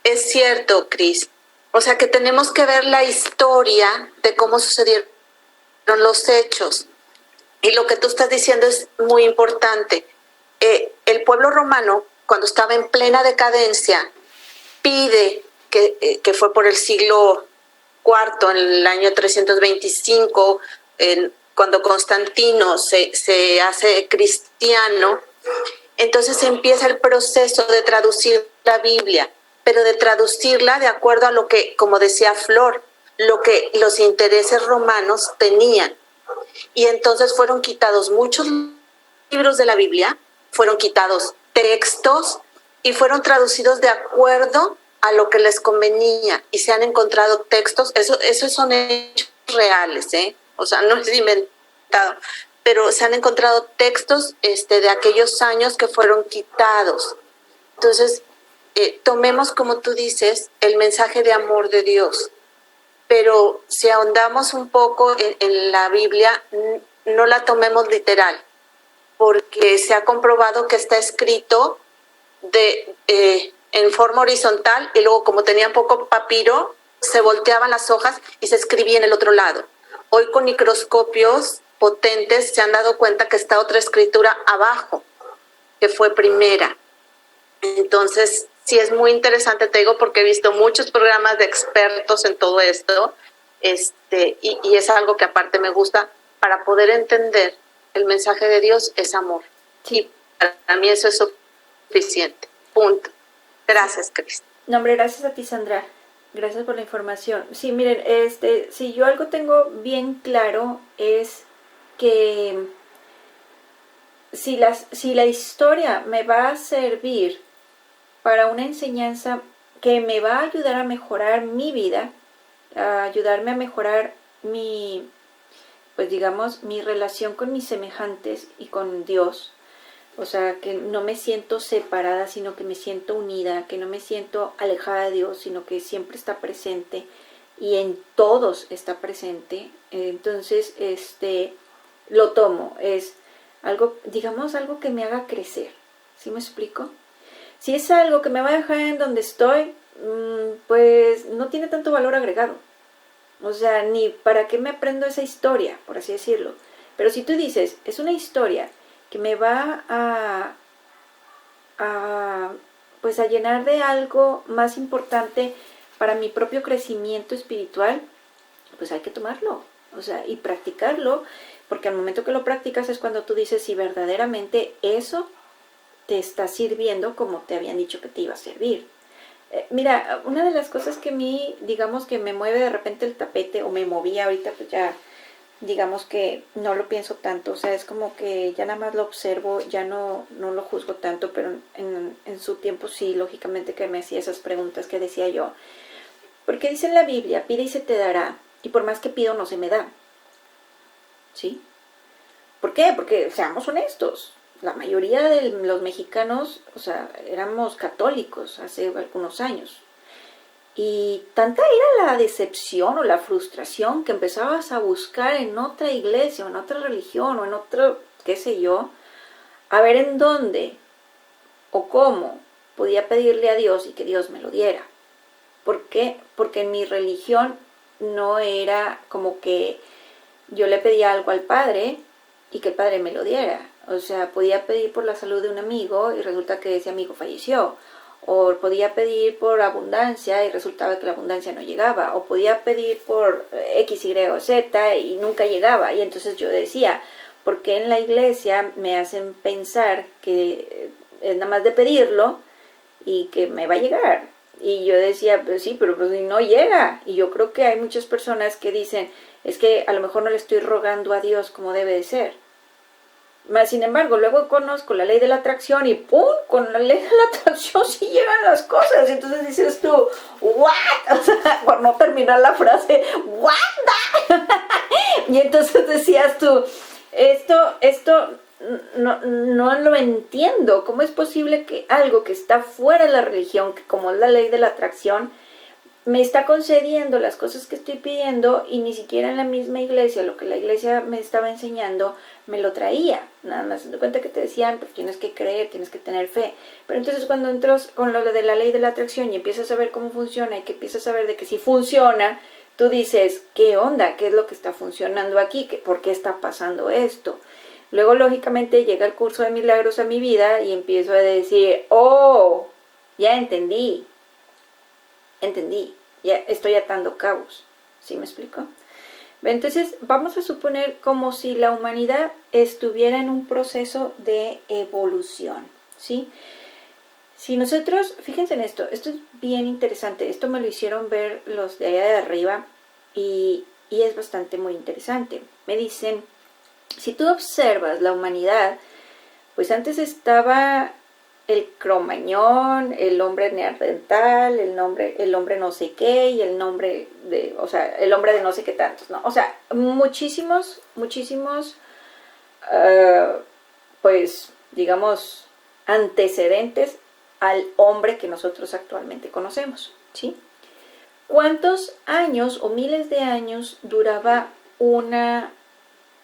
Speaker 4: es cierto, Cris. O sea, que tenemos que ver la historia de cómo sucedieron los hechos. Y lo que tú estás diciendo es muy importante. El pueblo romano, cuando estaba en plena decadencia, pide, que fue por el siglo IV, en el año 325, cuando Constantino se hace cristiano, entonces empieza el proceso de traducir la Biblia, pero de traducirla de acuerdo a lo que, como decía Flor, lo que los intereses romanos tenían. Y entonces fueron quitados muchos libros de la Biblia, fueron quitados textos y fueron traducidos de acuerdo a lo que les convenía. Y se han encontrado textos, esos son hechos reales, o sea, no es inventado, pero se han encontrado textos de aquellos años que fueron quitados. Entonces, tomemos, como tú dices, el mensaje de amor de Dios. Pero si ahondamos un poco en la Biblia, no la tomemos literal, porque se ha comprobado que está escrito en forma horizontal y luego, como tenían poco papiro, se volteaban las hojas y se escribía en el otro lado. Hoy con microscopios potentes se han dado cuenta que está otra escritura abajo, que fue primera. Entonces, sí es muy interesante, te digo, porque he visto muchos programas de expertos en todo esto, y es algo que aparte me gusta para poder entender el mensaje de Dios es amor. Sí. Y para mí eso es suficiente. Punto. Gracias, Cris.
Speaker 1: No, hombre, gracias a ti, Sandra. Gracias por la información. Sí, miren, si yo algo tengo bien claro es que si la historia me va a servir para una enseñanza que me va a ayudar a mejorar mi vida, a ayudarme a mejorar pues digamos, mi relación con mis semejantes y con Dios. O sea, que no me siento separada, sino que me siento unida, que no me siento alejada de Dios, sino que siempre está presente y en todos está presente. Entonces, lo tomo. Es algo, digamos, algo que me haga crecer. ¿Sí me explico? Si es algo que me va a dejar en donde estoy, pues no tiene tanto valor agregado. O sea, ni para qué me aprendo esa historia, por así decirlo. Pero si tú dices, es una historia que me va pues a llenar de algo más importante para mi propio crecimiento espiritual, pues hay que tomarlo, o sea, y practicarlo, porque al momento que lo practicas es cuando tú dices si verdaderamente eso te está sirviendo como te habían dicho que te iba a servir. Mira, una de las cosas que a mí, digamos que me mueve de repente el tapete, o me movía ahorita, pues ya, digamos que no lo pienso tanto, o sea, es como que ya nada más lo observo, ya no lo juzgo tanto, pero en su tiempo sí, lógicamente que me hacía esas preguntas que decía yo. Porque dice en la Biblia, pide y se te dará, y por más que pido no se me da. ¿Sí? ¿Por qué? Porque seamos honestos, la mayoría de los mexicanos, o sea, éramos católicos hace algunos años. Y tanta era la decepción o la frustración que empezabas a buscar en otra iglesia o en otra religión o en otro, qué sé yo, a ver en dónde o cómo podía pedirle a Dios y que Dios me lo diera. ¿Por qué? Porque en mi religión no era como que yo le pedía algo al Padre y que el Padre me lo diera. O sea, podía pedir por la salud de un amigo y resulta que ese amigo falleció. O podía pedir por abundancia y resultaba que la abundancia no llegaba. O podía pedir por X, Y o Z y nunca llegaba. Y entonces yo decía, ¿por qué en la iglesia me hacen pensar que es nada más de pedirlo y que me va a llegar? Y yo decía, pues sí, pero pues no llega. Y yo creo que hay muchas personas que dicen, es que a lo mejor no le estoy rogando a Dios como debe de ser. Más sin embargo, luego conozco la ley de la atracción y ¡pum! Con la ley de la atracción sí llegan las cosas. Entonces dices tú, ¿what? O sea, por no terminar la frase, ¿what? Y entonces decías tú, esto no lo entiendo. ¿Cómo es posible que algo que está fuera de la religión, que como es la ley de la atracción, me está concediendo las cosas que estoy pidiendo y ni siquiera en la misma iglesia, lo que la iglesia me estaba enseñando, me lo traía? Nada más te cuenta que te decían, pues tienes que creer, tienes que tener fe. Pero entonces cuando entras con lo de la ley de la atracción y empiezas a ver cómo funciona y que empiezas a ver de que si funciona, tú dices, ¿qué onda? ¿Qué es lo que está funcionando aquí? ¿Por qué está pasando esto? Luego, lógicamente, llega el curso de milagros a mi vida y empiezo a decir, oh, ya entendí, ya estoy atando cabos. ¿Sí me explico? Entonces, vamos a suponer como si la humanidad estuviera en un proceso de evolución, ¿sí? Si nosotros, fíjense en esto es bien interesante, esto me lo hicieron ver los de allá de arriba y es bastante muy interesante. Me dicen, si tú observas la humanidad, pues antes estaba el cromañón, el hombre neandertal, el hombre no sé qué, y el hombre de no sé qué tantos, ¿no? O sea, muchísimos, pues, digamos, antecedentes al hombre que nosotros actualmente conocemos, ¿sí? ¿Cuántos años o miles de años duraba una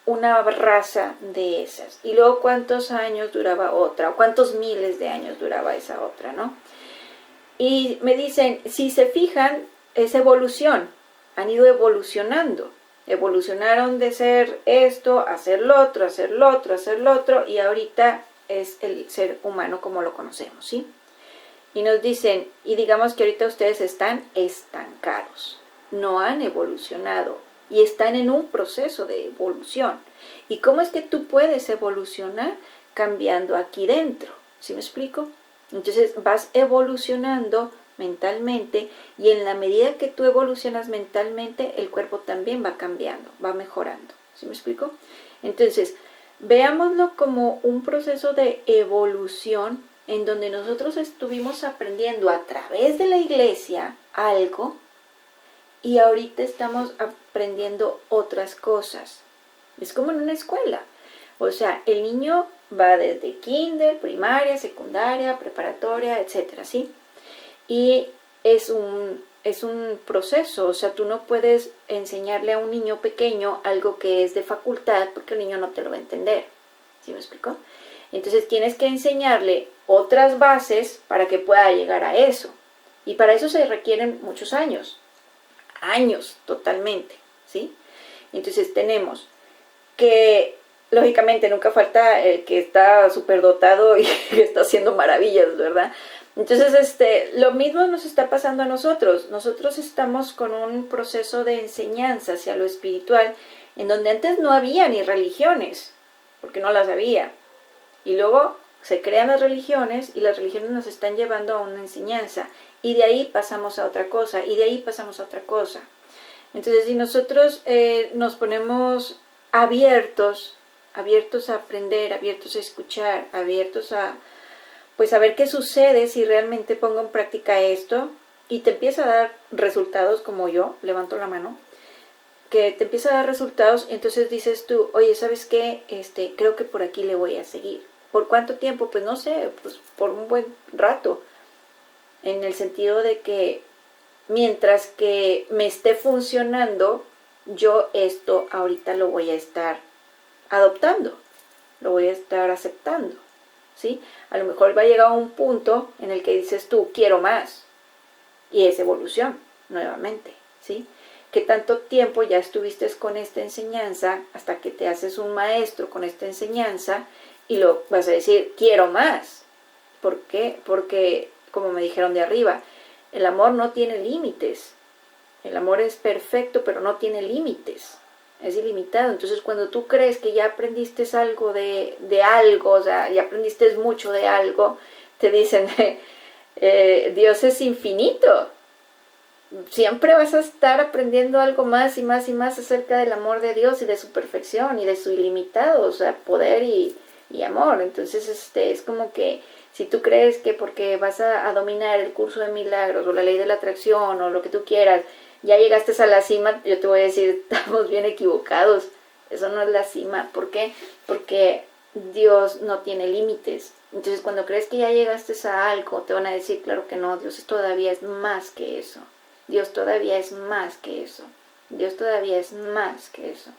Speaker 1: raza de esas? Y luego cuántos años duraba otra, o cuántos miles de años duraba esa otra, ¿no? Y me dicen, si se fijan, es evolución, han ido evolucionando, evolucionaron de ser esto, a ser lo otro, a ser lo otro, a ser lo otro, y ahorita es el ser humano como lo conocemos, ¿sí? Y nos dicen, y digamos que ahorita ustedes están estancados, no han evolucionado, y están en un proceso de evolución. ¿Y cómo es que tú puedes evolucionar? Cambiando aquí dentro, ¿sí me explico? Entonces vas evolucionando mentalmente y en la medida que tú evolucionas mentalmente, el cuerpo también va cambiando, va mejorando, ¿sí me explico? Entonces, veámoslo como un proceso de evolución en donde nosotros estuvimos aprendiendo a través de la iglesia algo, y ahorita estamos aprendiendo otras cosas. Es como en una escuela. O sea, el niño va desde kinder, primaria, secundaria, preparatoria, etcétera, ¿sí? Y es un proceso. O sea, tú no puedes enseñarle a un niño pequeño algo que es de facultad porque el niño no te lo va a entender. ¿Sí me explico? Entonces tienes que enseñarle otras bases para que pueda llegar a eso. Y para eso se requieren muchos años totalmente, ¿sí? Entonces tenemos que, lógicamente, nunca falta el que está superdotado y que está haciendo maravillas, ¿verdad? Entonces, lo mismo nos está pasando a nosotros. Nosotros estamos con un proceso de enseñanza hacia lo espiritual, en donde antes no había ni religiones, porque no las había. Y luego se crean las religiones y las religiones nos están llevando a una enseñanza. Y de ahí pasamos a otra cosa, y de ahí pasamos a otra cosa. Entonces, si nosotros nos ponemos abiertos a aprender, abiertos a escuchar, abiertos a ver qué sucede si realmente pongo en práctica esto, y te empieza a dar resultados como yo, levanto la mano, que te empieza a dar resultados, entonces dices tú, oye, ¿sabes qué? Creo que por aquí le voy a seguir. ¿Por cuánto tiempo? Pues no sé, pues por un buen rato. En el sentido de que mientras que me esté funcionando, yo esto ahorita lo voy a estar adoptando, lo voy a estar aceptando, ¿sí? A lo mejor va a llegar a un punto en el que dices tú, quiero más, y es evolución, nuevamente, ¿sí? Que tanto tiempo ya estuviste con esta enseñanza hasta que te haces un maestro con esta enseñanza y lo vas a decir, quiero más. ¿Por qué? Porque, como me dijeron de arriba, el amor no tiene límites. El amor es perfecto, pero no tiene límites. Es ilimitado. Entonces, cuando tú crees que ya aprendiste algo de algo, o sea, ya aprendiste mucho de algo, te dicen, Dios es infinito. Siempre vas a estar aprendiendo algo más y más y más acerca del amor de Dios y de su perfección y de su ilimitado, o sea, poder y amor. Entonces, es como que si tú crees que porque vas a dominar el curso de milagros o la ley de la atracción o lo que tú quieras, ya llegaste a la cima, yo te voy a decir, estamos bien equivocados. Eso no es la cima. ¿Por qué? Porque Dios no tiene límites. Entonces, cuando crees que ya llegaste a algo, te van a decir, claro que no, Dios todavía es más que eso. Dios todavía es más que eso. Dios todavía es más que eso.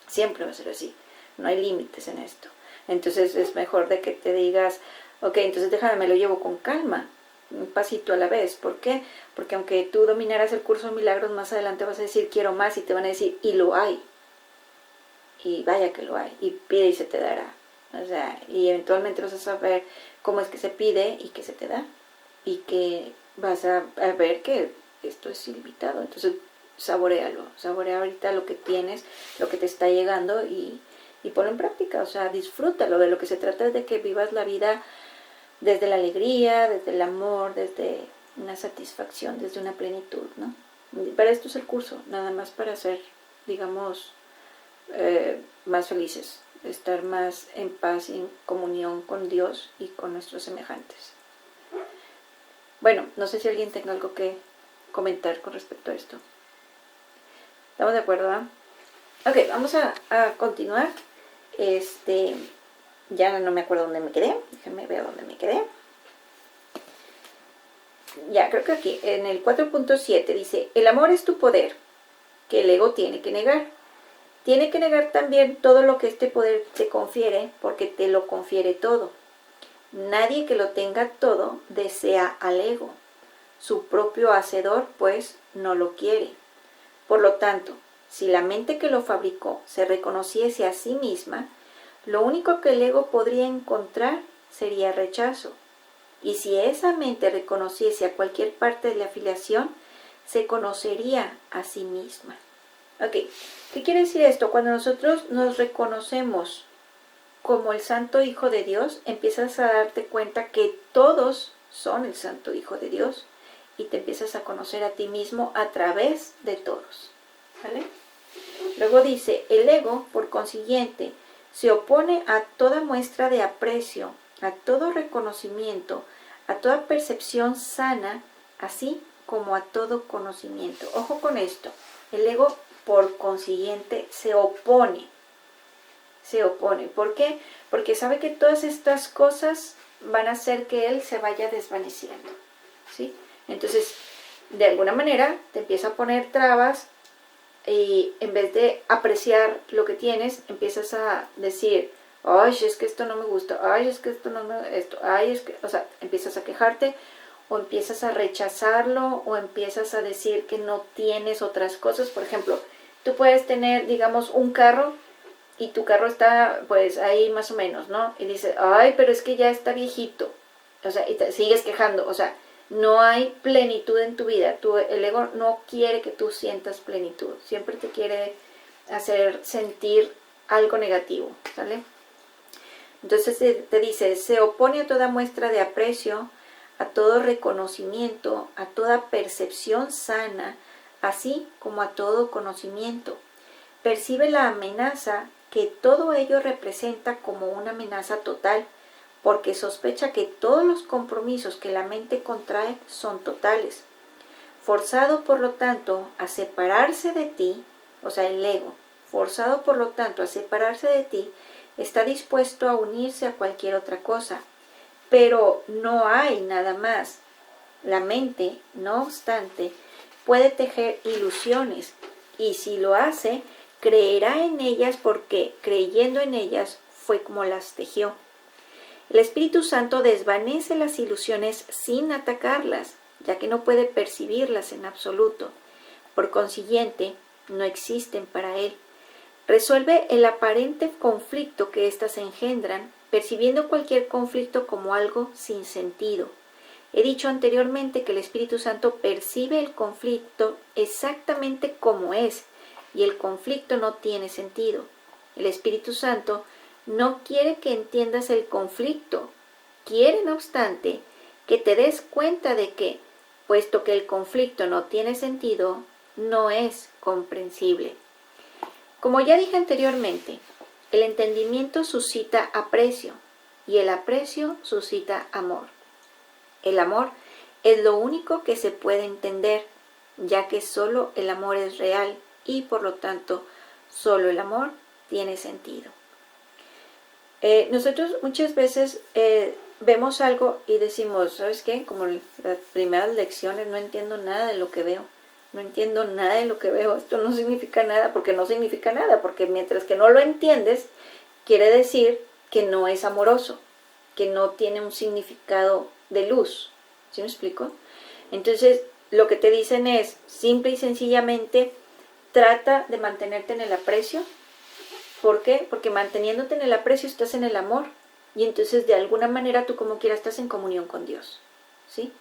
Speaker 1: Siempre va a ser así. No hay límites en esto. Entonces es mejor de que te digas, ok, entonces déjame, me lo llevo con calma, un pasito a la vez. ¿Por qué? Porque aunque tú dominaras el curso de milagros, más adelante vas a decir, quiero más, y te van a decir, y lo hay. Y vaya que lo hay. Y pide y se te dará. O sea, y eventualmente vas a saber cómo es que se pide y que se te da. Y que vas a ver que esto es ilimitado. Entonces saboréalo, saborea ahorita lo que tienes, lo que te está llegando y ponlo en práctica. O sea, disfrútalo. De lo que se trata es de que vivas la vida desde la alegría, desde el amor, desde una satisfacción, desde una plenitud, ¿no? Para esto es el curso, nada más para ser, digamos, más felices, estar más en paz y en comunión con Dios y con nuestros semejantes. Bueno, no sé si alguien tenga algo que comentar con respecto a esto. ¿Estamos de acuerdo? Ok, vamos a continuar. Ya no me acuerdo dónde me quedé. Déjenme ver dónde me quedé. Ya, creo que aquí, en el 4.7 dice, el amor es tu poder, que el ego tiene que negar. Tiene que negar también todo lo que este poder te confiere, porque te lo confiere todo. Nadie que lo tenga todo desea al ego. Su propio hacedor, pues, no lo quiere. Por lo tanto, si la mente que lo fabricó se reconociese a sí misma, lo único que el ego podría encontrar sería rechazo. Y si esa mente reconociese a cualquier parte de la afiliación, se conocería a sí misma. Ok, ¿qué quiere decir esto? Cuando nosotros nos reconocemos como el Santo Hijo de Dios, empiezas a darte cuenta que todos son el Santo Hijo de Dios y te empiezas a conocer a ti mismo a través de todos. ¿Vale? Luego dice, el ego, por consiguiente, se opone a toda muestra de aprecio, a todo reconocimiento, a toda percepción sana, así como a todo conocimiento. Ojo con esto, el ego, por consiguiente, se opone. Se opone. ¿Por qué? Porque sabe que todas estas cosas van a hacer que él se vaya desvaneciendo, ¿sí? Entonces, de alguna manera, te empieza a poner trabas y en vez de apreciar lo que tienes, empiezas a decir, ay, es que esto no me gusta, ay, es que esto no me... esto, ay, es que... O sea, empiezas a quejarte o empiezas a rechazarlo o empiezas a decir que no tienes otras cosas. Por ejemplo, tú puedes tener, digamos, un carro y tu carro está, pues, ahí más o menos, ¿no? Y dices, ay, pero es que ya está viejito. O sea, y te sigues quejando. O sea, no hay plenitud en tu vida. El ego no quiere que tú sientas plenitud. Siempre te quiere hacer sentir algo negativo, ¿sale? Entonces te dice, se opone a toda muestra de aprecio, a todo reconocimiento, a toda percepción sana, así como a todo conocimiento. Percibe la amenaza que todo ello representa como una amenaza total, porque sospecha que todos los compromisos que la mente contrae son totales. Forzado, por lo tanto, a separarse de ti, o sea, el ego, forzado, por lo tanto, a separarse de ti, está dispuesto a unirse a cualquier otra cosa, pero no hay nada más. La mente, no obstante, puede tejer ilusiones, y si lo hace, creerá en ellas porque, creyendo en ellas, fue como las tejió. El Espíritu Santo desvanece las ilusiones sin atacarlas, ya que no puede percibirlas en absoluto. Por consiguiente, no existen para él. Resuelve el aparente conflicto que éstas engendran, percibiendo cualquier conflicto como algo sin sentido. He dicho anteriormente que el Espíritu Santo percibe el conflicto exactamente como es, y el conflicto no tiene sentido. El Espíritu Santo no quiere que entiendas el conflicto, quiere, no obstante, que te des cuenta de que, puesto que el conflicto no tiene sentido, no es comprensible. Como ya dije anteriormente, el entendimiento suscita aprecio y el aprecio suscita amor. El amor es lo único que se puede entender, ya que solo el amor es real y por lo tanto solo el amor tiene sentido. Nosotros muchas veces vemos algo y decimos, ¿sabes qué? Como las primeras lecciones, no entiendo nada de lo que veo. No entiendo nada de lo que veo. Esto no significa nada, porque mientras que no lo entiendes, quiere decir que no es amoroso, que no tiene un significado de luz. ¿Sí me explico? Entonces, lo que te dicen es, simple y sencillamente, trata de mantenerte en el aprecio. ¿Por qué? Porque manteniéndote en el aprecio estás en el amor. Y entonces, de alguna manera, tú como quiera estás en comunión con Dios. ¿Sí?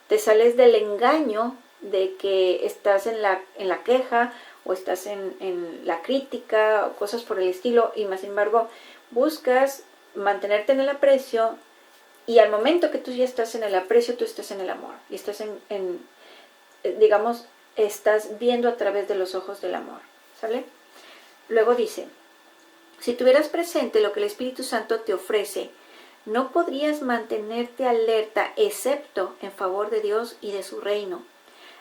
Speaker 1: Te sales del engaño de que estás en la queja o estás en la crítica o cosas por el estilo, y más sin embargo buscas mantenerte en el aprecio, y al momento que tú ya estás en el aprecio, tú estás en el amor y estás digamos, estás viendo a través de los ojos del amor. ¿Sale? Luego dice, si tuvieras presente lo que el Espíritu Santo te ofrece, no podrías mantenerte alerta excepto en favor de Dios y de su reino.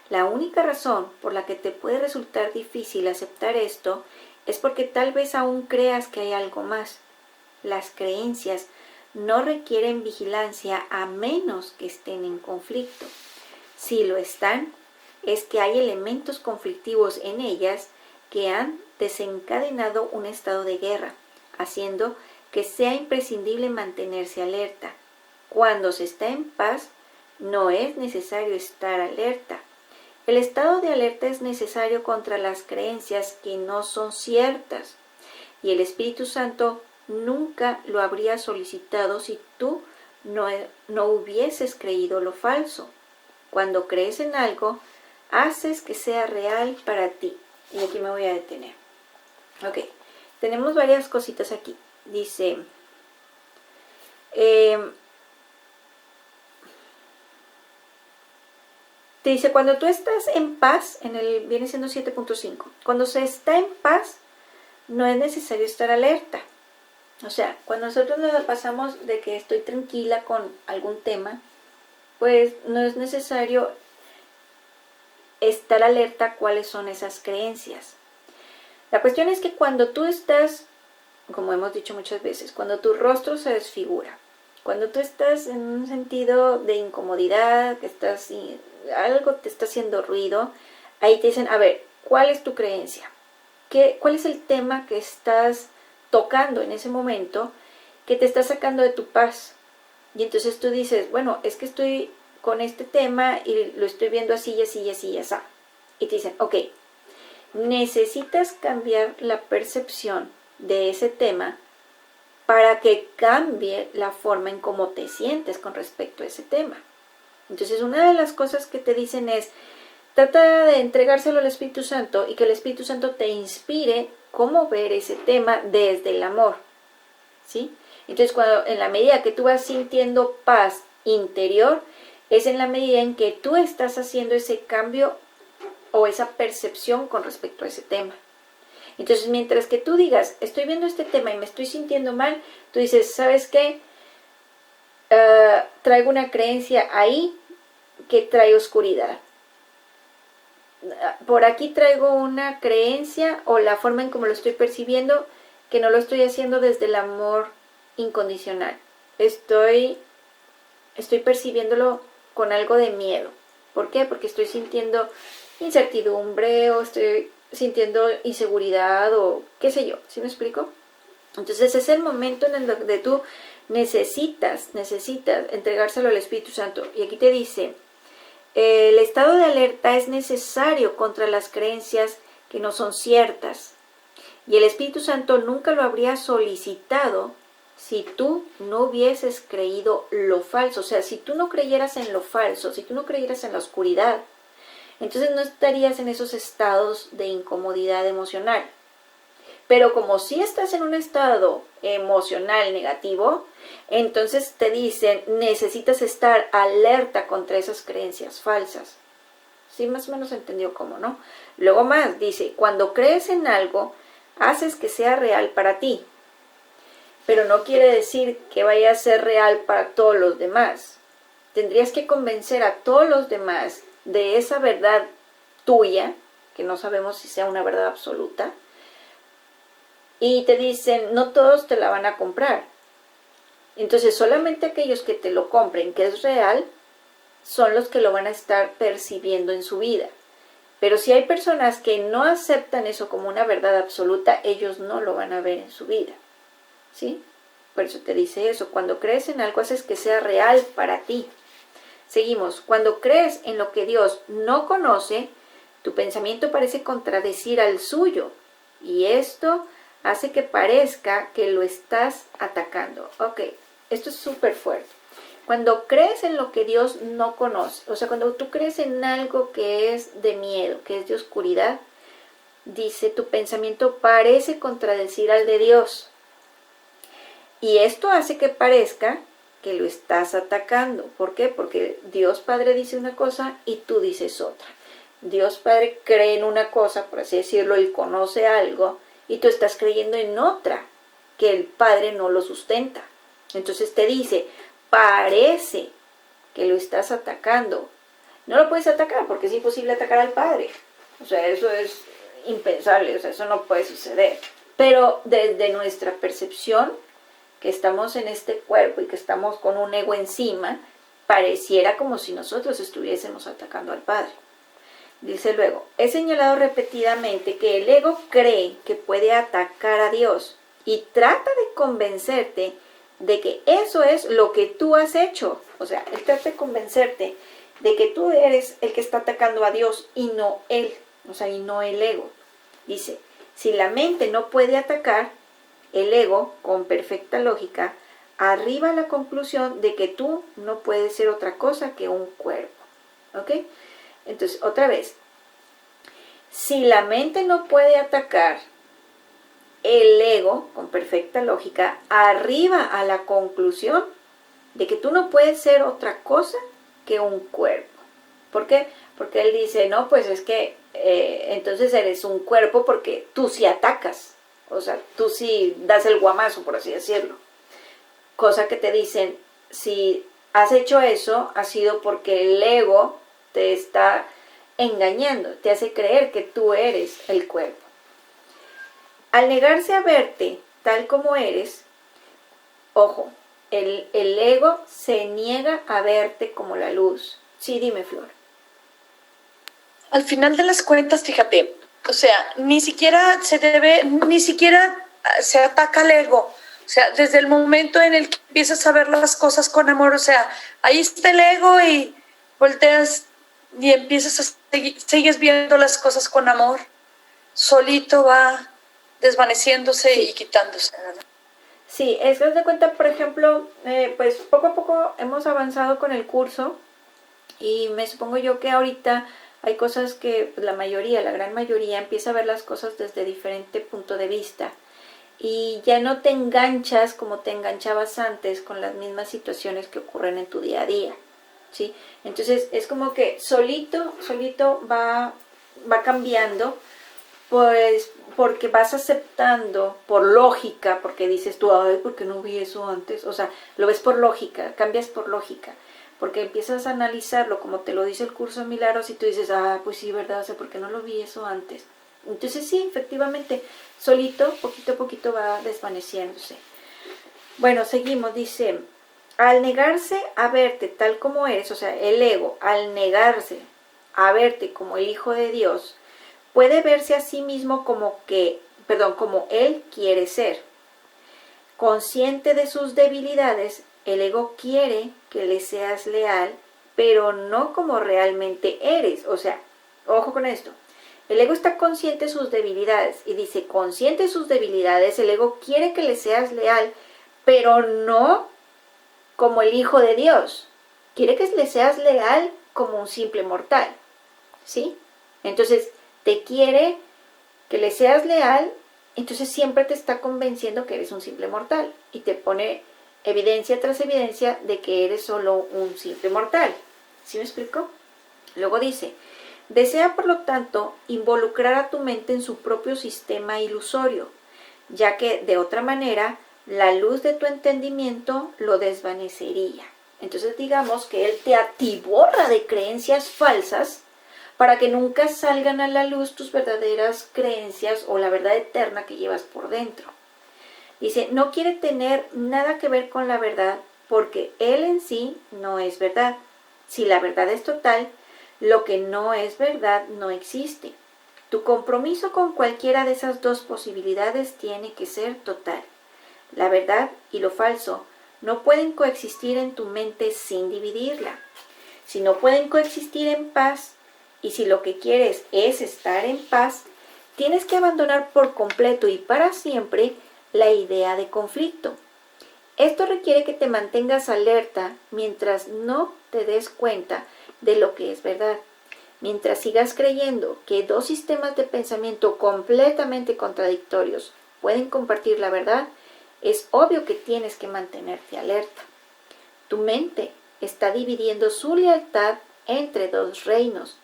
Speaker 1: La única razón por la que te puede resultar difícil aceptar esto es porque tal vez aún creas que hay algo más. Las creencias no requieren vigilancia a menos que estén en conflicto. Si lo están, es que hay elementos conflictivos en ellas que han desencadenado un estado de guerra, haciendo que sea imprescindible mantenerse alerta. Cuando se está en paz, no es necesario estar alerta. El estado de alerta es necesario contra las creencias que no son ciertas, y el Espíritu Santo nunca lo habría solicitado si tú no hubieses creído lo falso. Cuando crees en algo, haces que sea real para ti. Y aquí me voy a detener. Ok, tenemos varias cositas aquí. Dice, te dice, cuando tú estás en paz, viene siendo 7.5, cuando se está en paz, no es necesario estar alerta. O sea, cuando nosotros nos pasamos de que estoy tranquila con algún tema, pues no es necesario estar alerta a cuáles son esas creencias. La cuestión es que cuando tú estás, como hemos dicho muchas veces, cuando tu rostro se desfigura, cuando tú estás en un sentido de incomodidad, que algo te está haciendo ruido, ahí te dicen, a ver, ¿cuál es tu creencia? ¿Cuál es el tema que estás tocando en ese momento que te está sacando de tu paz? Y entonces tú dices, bueno, es que estoy con este tema y lo estoy viendo así y así y así y así. Y te dicen, ok, necesitas cambiar la percepción de ese tema para que cambie la forma en cómo te sientes con respecto a ese tema. Entonces, una de las cosas que te dicen es, trata de entregárselo al Espíritu Santo y que el Espíritu Santo te inspire cómo ver ese tema desde el amor, ¿sí? Entonces, en la medida que tú vas sintiendo paz interior, es en la medida en que tú estás haciendo ese cambio o esa percepción con respecto a ese tema. Entonces, mientras que tú digas, estoy viendo este tema y me estoy sintiendo mal, tú dices, ¿sabes qué? Traigo una creencia ahí que trae oscuridad. Por aquí traigo una creencia o la forma en cómo lo estoy percibiendo, que no lo estoy haciendo desde el amor incondicional. Estoy percibiéndolo con algo de miedo. ¿Por qué? Porque estoy sintiendo incertidumbre o estoy sintiendo inseguridad o qué sé yo. ¿Sí me explico? Entonces es el momento en el que tú necesitas entregárselo al Espíritu Santo. Y aquí te dice, el estado de alerta es necesario contra las creencias que no son ciertas. Y el Espíritu Santo nunca lo habría solicitado si tú no hubieses creído lo falso. O sea, si tú no creyeras en lo falso, si tú no creyeras en la oscuridad, entonces no estarías en esos estados de incomodidad emocional. Pero como si estás en un estado emocional negativo, entonces te dicen, necesitas estar alerta contra esas creencias falsas. Sí, más o menos entendió cómo, ¿no? Luego más, dice, cuando crees en algo, haces que sea real para ti. Pero no quiere decir que vaya a ser real para todos los demás. Tendrías que convencer a todos los demás de esa verdad tuya, que no sabemos si sea una verdad absoluta, y te dicen, no todos te la van a comprar. Entonces, solamente aquellos que te lo compren, que es real, son los que lo van a estar percibiendo en su vida. Pero si hay personas que no aceptan eso como una verdad absoluta, ellos no lo van a ver en su vida. ¿Sí? Por eso te dice eso. Cuando crees en algo, haces que sea real para ti. Seguimos. Cuando crees en lo que Dios no conoce, tu pensamiento parece contradecir al suyo. Y esto hace que parezca que lo estás atacando. Ok, esto es súper fuerte. Cuando crees en lo que Dios no conoce, o sea, cuando tú crees en algo que es de miedo, que es de oscuridad, dice, tu pensamiento parece contradecir al de Dios. Y esto hace que parezca que lo estás atacando. ¿Por qué? Porque Dios Padre dice una cosa y tú dices otra. Dios Padre cree en una cosa, por así decirlo, Él conoce algo, y tú estás creyendo en otra, que el Padre no lo sustenta. Entonces te dice, parece que lo estás atacando. No lo puedes atacar porque es imposible atacar al Padre. O sea, eso es impensable, o sea, eso no puede suceder. Pero desde nuestra percepción, que estamos en este cuerpo y que estamos con un ego encima, pareciera como si nosotros estuviésemos atacando al Padre. Dice luego, he señalado repetidamente que el ego cree que puede atacar a Dios y trata de convencerte de que eso es lo que tú has hecho. O sea, él trata de convencerte de que tú eres el que está atacando a Dios y no él, o sea, y no el ego. Dice, si la mente no puede atacar, el ego, con perfecta lógica, arriba a la conclusión de que tú no puedes ser otra cosa que un cuerpo. ¿Ok? Entonces, otra vez, si la mente no puede atacar, el ego, con perfecta lógica, arriba a la conclusión de que tú no puedes ser otra cosa que un cuerpo. ¿Por qué? Porque él dice, no, pues es que entonces eres un cuerpo porque tú sí atacas. O sea, tú sí das el guamazo, por así decirlo. Cosa que te dicen, si has hecho eso, ha sido porque el ego te está engañando, te hace creer que tú eres el cuerpo. Al negarse a verte tal como eres, ojo, el ego se niega a verte como la luz. Sí, dime, Flor.
Speaker 3: Al final de las cuentas, fíjate, o sea, ni siquiera se ataca al ego. O sea, desde el momento en el que empiezas a ver las cosas con amor, o sea, ahí está el ego y volteas y empiezas a sigues viendo las cosas con amor, solito va desvaneciéndose y quitándose, ¿verdad?
Speaker 1: Sí, es que de cuenta, por ejemplo, pues poco a poco hemos avanzado con el curso y me supongo yo que ahorita hay cosas que la gran mayoría empieza a ver las cosas desde diferente punto de vista y ya no te enganchas como te enganchabas antes con las mismas situaciones que ocurren en tu día a día, ¿sí? Entonces es como que solito va cambiando, pues porque vas aceptando por lógica, porque dices tú, ay, ¿por qué no vi eso antes? O sea, lo ves por lógica, cambias por lógica, porque empiezas a analizarlo como te lo dice el curso de Milagros y tú dices, ah, pues sí, ¿verdad? O sea, ¿por qué no lo vi eso antes? Entonces sí, efectivamente, solito, poquito a poquito va desvaneciéndose. Bueno, seguimos, dice, al negarse a verte tal como eres, o sea, el ego, al negarse a verte como el Hijo de Dios, puede verse a sí mismo como él quiere ser. Consciente de sus debilidades, el ego quiere que le seas leal, pero no como realmente eres. O sea, ojo con esto. El ego está consciente de sus debilidades y dice, consciente de sus debilidades, el ego quiere que le seas leal, pero no como el Hijo de Dios. Quiere que le seas leal como un simple mortal. ¿Sí? Entonces, te quiere que le seas leal, entonces siempre te está convenciendo que eres un simple mortal y te pone evidencia tras evidencia de que eres solo un simple mortal. ¿Sí me explico? Luego dice, desea por lo tanto involucrar a tu mente en su propio sistema ilusorio, ya que de otra manera la luz de tu entendimiento lo desvanecería. Entonces digamos que él te atiborra de creencias falsas para que nunca salgan a la luz tus verdaderas creencias o la verdad eterna que llevas por dentro. Dice, no quiere tener nada que ver con la verdad porque él en sí no es verdad. Si la verdad es total, lo que no es verdad no existe. Tu compromiso con cualquiera de esas dos posibilidades tiene que ser total. La verdad y lo falso no pueden coexistir en tu mente sin dividirla. Si no pueden coexistir en paz, y si lo que quieres es estar en paz, tienes que abandonar por completo y para siempre la idea de conflicto. Esto requiere que te mantengas alerta mientras no te des cuenta de lo que es verdad. Mientras sigas creyendo que dos sistemas de pensamiento completamente contradictorios pueden compartir la verdad, es obvio que tienes que mantenerte alerta. Tu mente está dividiendo su lealtad entre dos reinos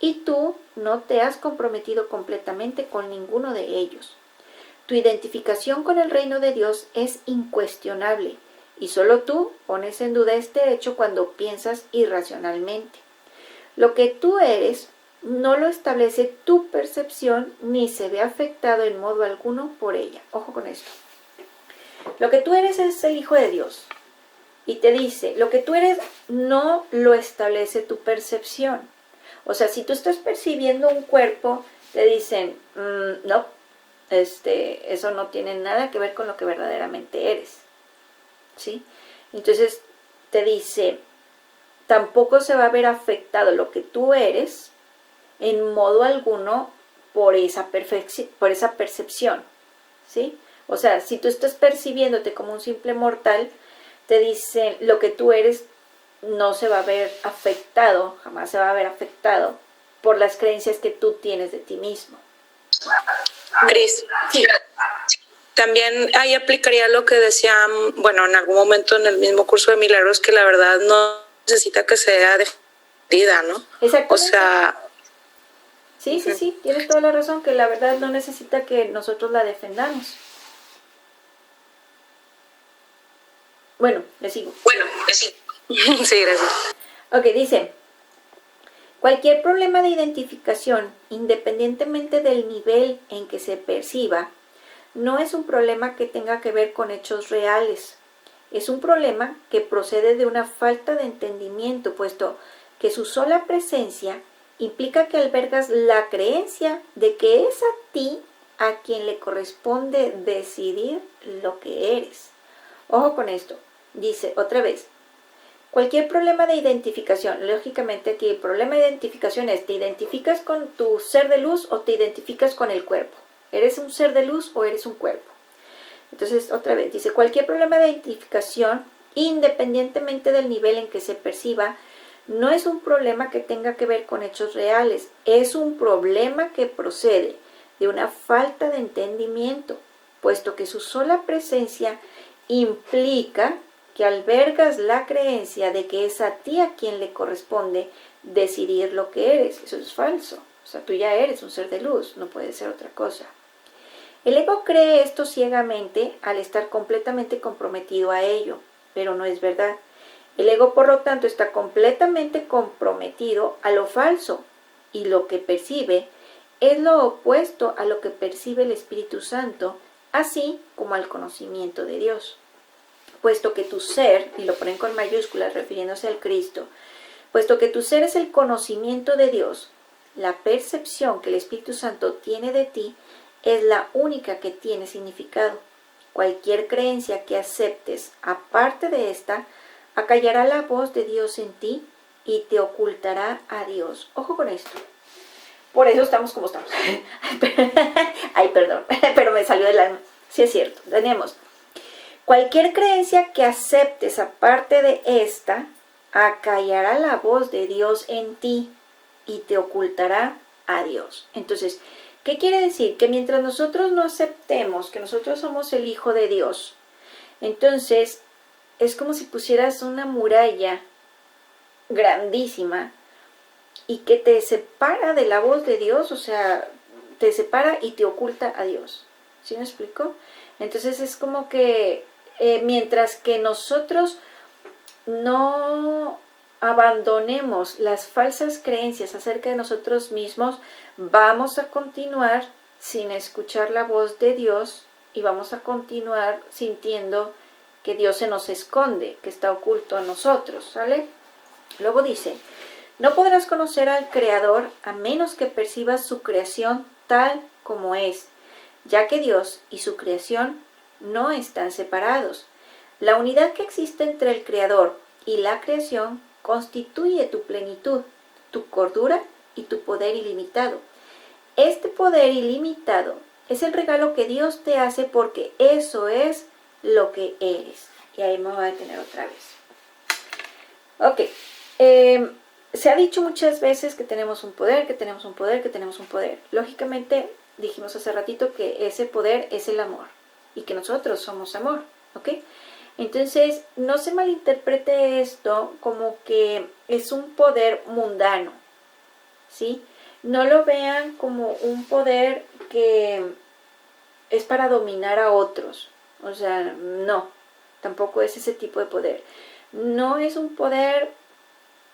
Speaker 1: y tú no te has comprometido completamente con ninguno de ellos. Tu identificación con el reino de Dios es incuestionable y solo tú pones en duda este hecho cuando piensas irracionalmente. Lo que tú eres no lo establece tu percepción ni se ve afectado en modo alguno por ella. Ojo con esto. Lo que tú eres es el Hijo de Dios. Y te dice, lo que tú eres no lo establece tu percepción. O sea, si tú estás percibiendo un cuerpo, te dicen, no, eso no tiene nada que ver con lo que verdaderamente eres. ¿Sí? Entonces te dice, tampoco se va a ver afectado lo que tú eres en modo alguno por esa percepción. ¿Sí? O sea, si tú estás percibiéndote como un simple mortal, te dicen, lo que tú eres no se va a ver afectado, jamás se va a ver afectado por las creencias que tú tienes de ti mismo.
Speaker 5: Cris,
Speaker 1: Sí.
Speaker 5: también ahí aplicaría lo que decían, bueno, en algún momento en el mismo curso de milagros, que la verdad no necesita que sea defendida, ¿no?
Speaker 1: Exactamente.
Speaker 5: O sea,
Speaker 1: Sí, tienes toda la razón, que la verdad no necesita que nosotros la defendamos. Bueno, le sigo.
Speaker 5: sí. Sí, gracias.
Speaker 1: Ok, dice, cualquier problema de identificación, independientemente del nivel en que se perciba, no es un problema que tenga que ver con hechos reales. Es un problema que procede de una falta de entendimiento, puesto que su sola presencia implica que albergas la creencia de que es a ti a quien le corresponde decidir lo que eres. Ojo con esto. Dice otra vez, cualquier problema de identificación, lógicamente aquí el problema de identificación es, ¿te identificas con tu ser de luz o te identificas con el cuerpo? ¿Eres un ser de luz o eres un cuerpo? Entonces, otra vez, dice, cualquier problema de identificación, independientemente del nivel en que se perciba, no es un problema que tenga que ver con hechos reales, es un problema que procede de una falta de entendimiento, puesto que su sola presencia implica que albergas la creencia de que es a ti a quien le corresponde decidir lo que eres. Eso es falso. O sea, tú ya eres un ser de luz, no puede ser otra cosa. El ego cree esto ciegamente al estar completamente comprometido a ello, pero no es verdad. El ego, por lo tanto, está completamente comprometido a lo falso, y lo que percibe es lo opuesto a lo que percibe el Espíritu Santo, así como al conocimiento de Dios. Puesto que tu ser, y lo ponen con mayúsculas refiriéndose al Cristo, puesto que tu ser es el conocimiento de Dios, la percepción que el Espíritu Santo tiene de ti es la única que tiene significado. cualquier creencia que aceptes aparte de esta, acallará la voz de Dios en ti y te ocultará a Dios. Ojo con esto. Por eso estamos como estamos. Ay, perdón, pero me salió del alma. Sí es cierto, tenemos. Cualquier creencia que aceptes aparte de esta, acallará la voz de Dios en ti y te ocultará a Dios. Entonces, ¿qué quiere decir? Que mientras nosotros no aceptemos que nosotros somos el Hijo de Dios, entonces es como si pusieras una muralla grandísima y que te separa de la voz de Dios, o sea, te separa y te oculta a Dios. ¿Sí me explico? Entonces es como que mientras que nosotros no abandonemos las falsas creencias acerca de nosotros mismos, vamos a continuar sin escuchar la voz de Dios y vamos a continuar sintiendo que Dios se nos esconde, que está oculto a nosotros, ¿sale? Luego dice, no podrás conocer al Creador a menos que percibas su creación tal como es, ya que Dios y su creación no están separados. La unidad que existe entre el Creador y la creación constituye tu plenitud, tu cordura y tu poder ilimitado. Este poder ilimitado es el regalo que Dios te hace porque eso es lo que eres. Y ahí me voy a detener otra vez. Ok. Se ha dicho muchas veces que tenemos un poder, que tenemos un poder, que tenemos un poder. Lógicamente, dijimos hace ratito que ese poder es el amor y que nosotros somos amor, ¿ok? Entonces, no se malinterprete esto como que es un poder mundano, ¿sí? No lo vean como un poder que es para dominar a otros. O sea, no, tampoco es ese tipo de poder. No es un poder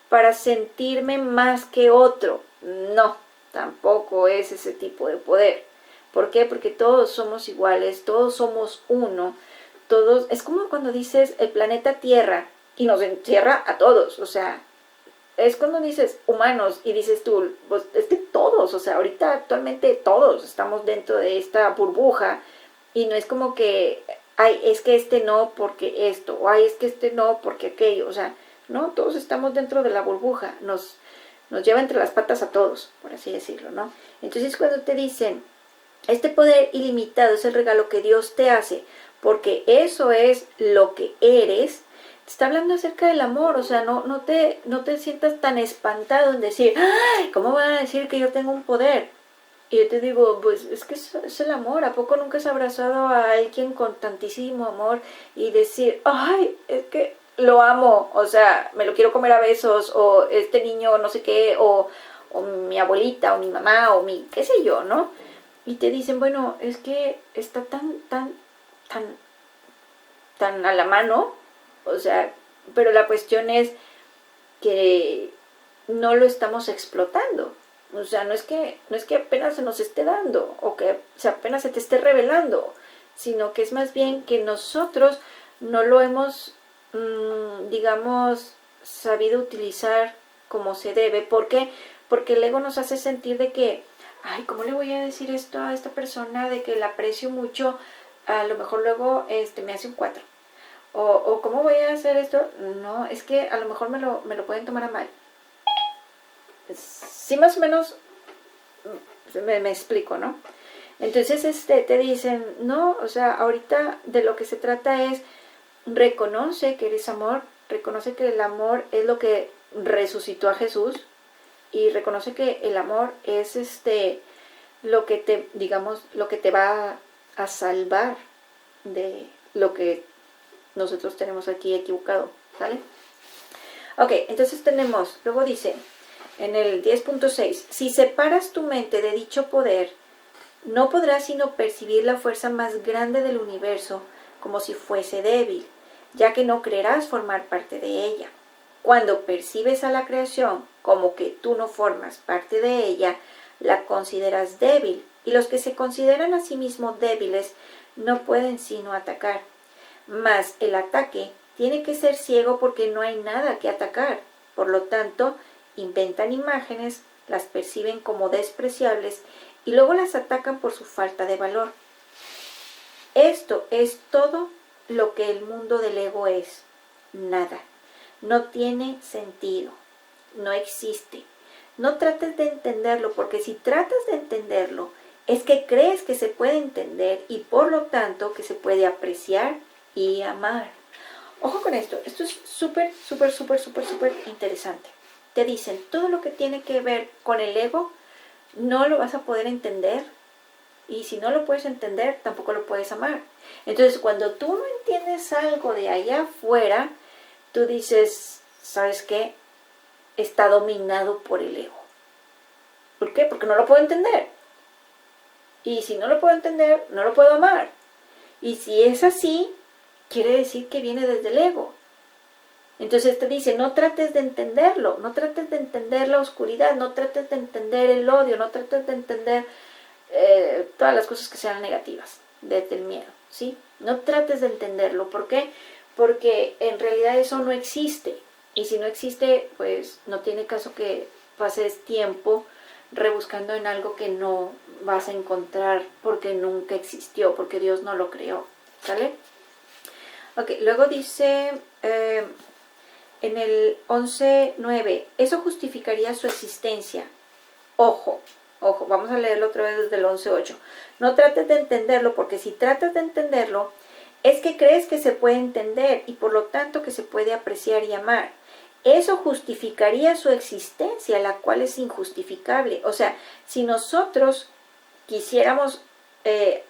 Speaker 1: para sentirme más que otro. No, tampoco es ese tipo de poder. ¿Por qué? Porque todos somos iguales, todos somos uno. Todos, es como cuando dices el planeta Tierra y nos encierra a todos, o sea, es cuando dices humanos y dices tú, pues es que todos, o sea, ahorita actualmente todos estamos dentro de esta burbuja y no es como que, ay, es que este no porque esto, o ay, es que este no porque aquello, o sea, no, todos estamos dentro de la burbuja, nos lleva entre las patas a todos, por así decirlo, ¿no? Entonces cuando te dicen, este poder ilimitado es el regalo que Dios te hace, porque eso es lo que eres, te está hablando acerca del amor, o sea, no te sientas tan espantado en decir, ¡ay! ¿Cómo van a decir que yo tengo un poder? Y yo te digo, pues es que es el amor, ¿a poco nunca has abrazado a alguien con tantísimo amor y decir, ¡ay! Es que lo amo, o sea, me lo quiero comer a besos, o este niño no sé qué, o mi abuelita, o mi mamá, o mi, qué sé yo, ¿no? Y te dicen, bueno, es que está tan a la mano, o sea, pero la cuestión es que no lo estamos explotando, o sea, no es que apenas se nos esté dando, o que apenas se te esté revelando, sino que es más bien que nosotros no lo hemos, digamos, sabido utilizar como se debe. ¿Por qué? Porque el ego nos hace sentir de que, ay, ¿cómo le voy a decir esto a esta persona de que la aprecio mucho? A lo mejor luego me hace un 4. O ¿cómo voy a hacer esto? No, es que a lo mejor me lo pueden tomar a mal. Sí, más o menos me explico, ¿no? Entonces te dicen, no, o sea, ahorita de lo que se trata es, reconoce que eres amor, reconoce que el amor es lo que resucitó a Jesús y reconoce que el amor es lo que te, digamos, lo que te va a salvar de lo que nosotros tenemos aquí equivocado, ¿sale? Ok, entonces tenemos, luego dice, en el 10.6, si separas tu mente de dicho poder, no podrás sino percibir la fuerza más grande del universo como si fuese débil, ya que no creerás formar parte de ella. Cuando percibes a la creación como que tú no formas parte de ella, la consideras débil, y los que se consideran a sí mismos débiles no pueden sino atacar. Mas el ataque tiene que ser ciego porque no hay nada que atacar. Por lo tanto, inventan imágenes, las perciben como despreciables y luego las atacan por su falta de valor. Esto es todo lo que el mundo del ego es. Nada. No tiene sentido. No existe. No trates de entenderlo, porque si tratas de entenderlo, es que crees que se puede entender y por lo tanto que se puede apreciar y amar. Ojo con esto. Esto es súper interesante. Te dicen, todo lo que tiene que ver con el ego, no lo vas a poder entender. Y si no lo puedes entender, tampoco lo puedes amar. Entonces, cuando tú no entiendes algo de allá afuera, tú dices, ¿sabes qué? Está dominado por el ego. ¿Por qué? Porque no lo puedo entender. Y si no lo puedo entender, no lo puedo amar. Y si es así, quiere decir que viene desde el ego. Entonces te dice, no trates de entenderlo, no trates de entender la oscuridad, no trates de entender el odio, no trates de entender todas las cosas que sean negativas, desde el miedo, ¿sí? No trates de entenderlo. ¿Por qué? Porque en realidad eso no existe. Y si no existe, pues no tiene caso que pases tiempo rebuscando en algo que no vas a encontrar porque nunca existió, porque Dios no lo creó, ¿sale? Ok, luego dice en el 11.9, eso justificaría su existencia. Ojo, vamos a leerlo otra vez desde el 11.8. No trates de entenderlo, porque si tratas de entenderlo, es que crees que se puede entender y por lo tanto que se puede apreciar y amar. Eso justificaría su existencia, la cual es injustificable. O sea, si nosotros quisiéramos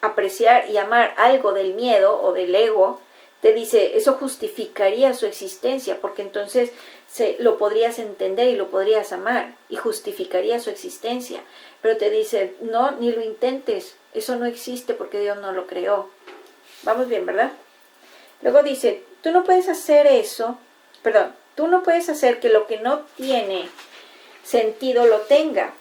Speaker 1: apreciar y amar algo del miedo o del ego, te dice, eso justificaría su existencia, porque entonces lo podrías entender y lo podrías amar y justificaría su existencia. Pero te dice, no, ni lo intentes, eso no existe porque Dios no lo creó. Vamos bien, ¿verdad? Luego dice, tú no puedes hacer que lo que no tiene sentido lo tenga.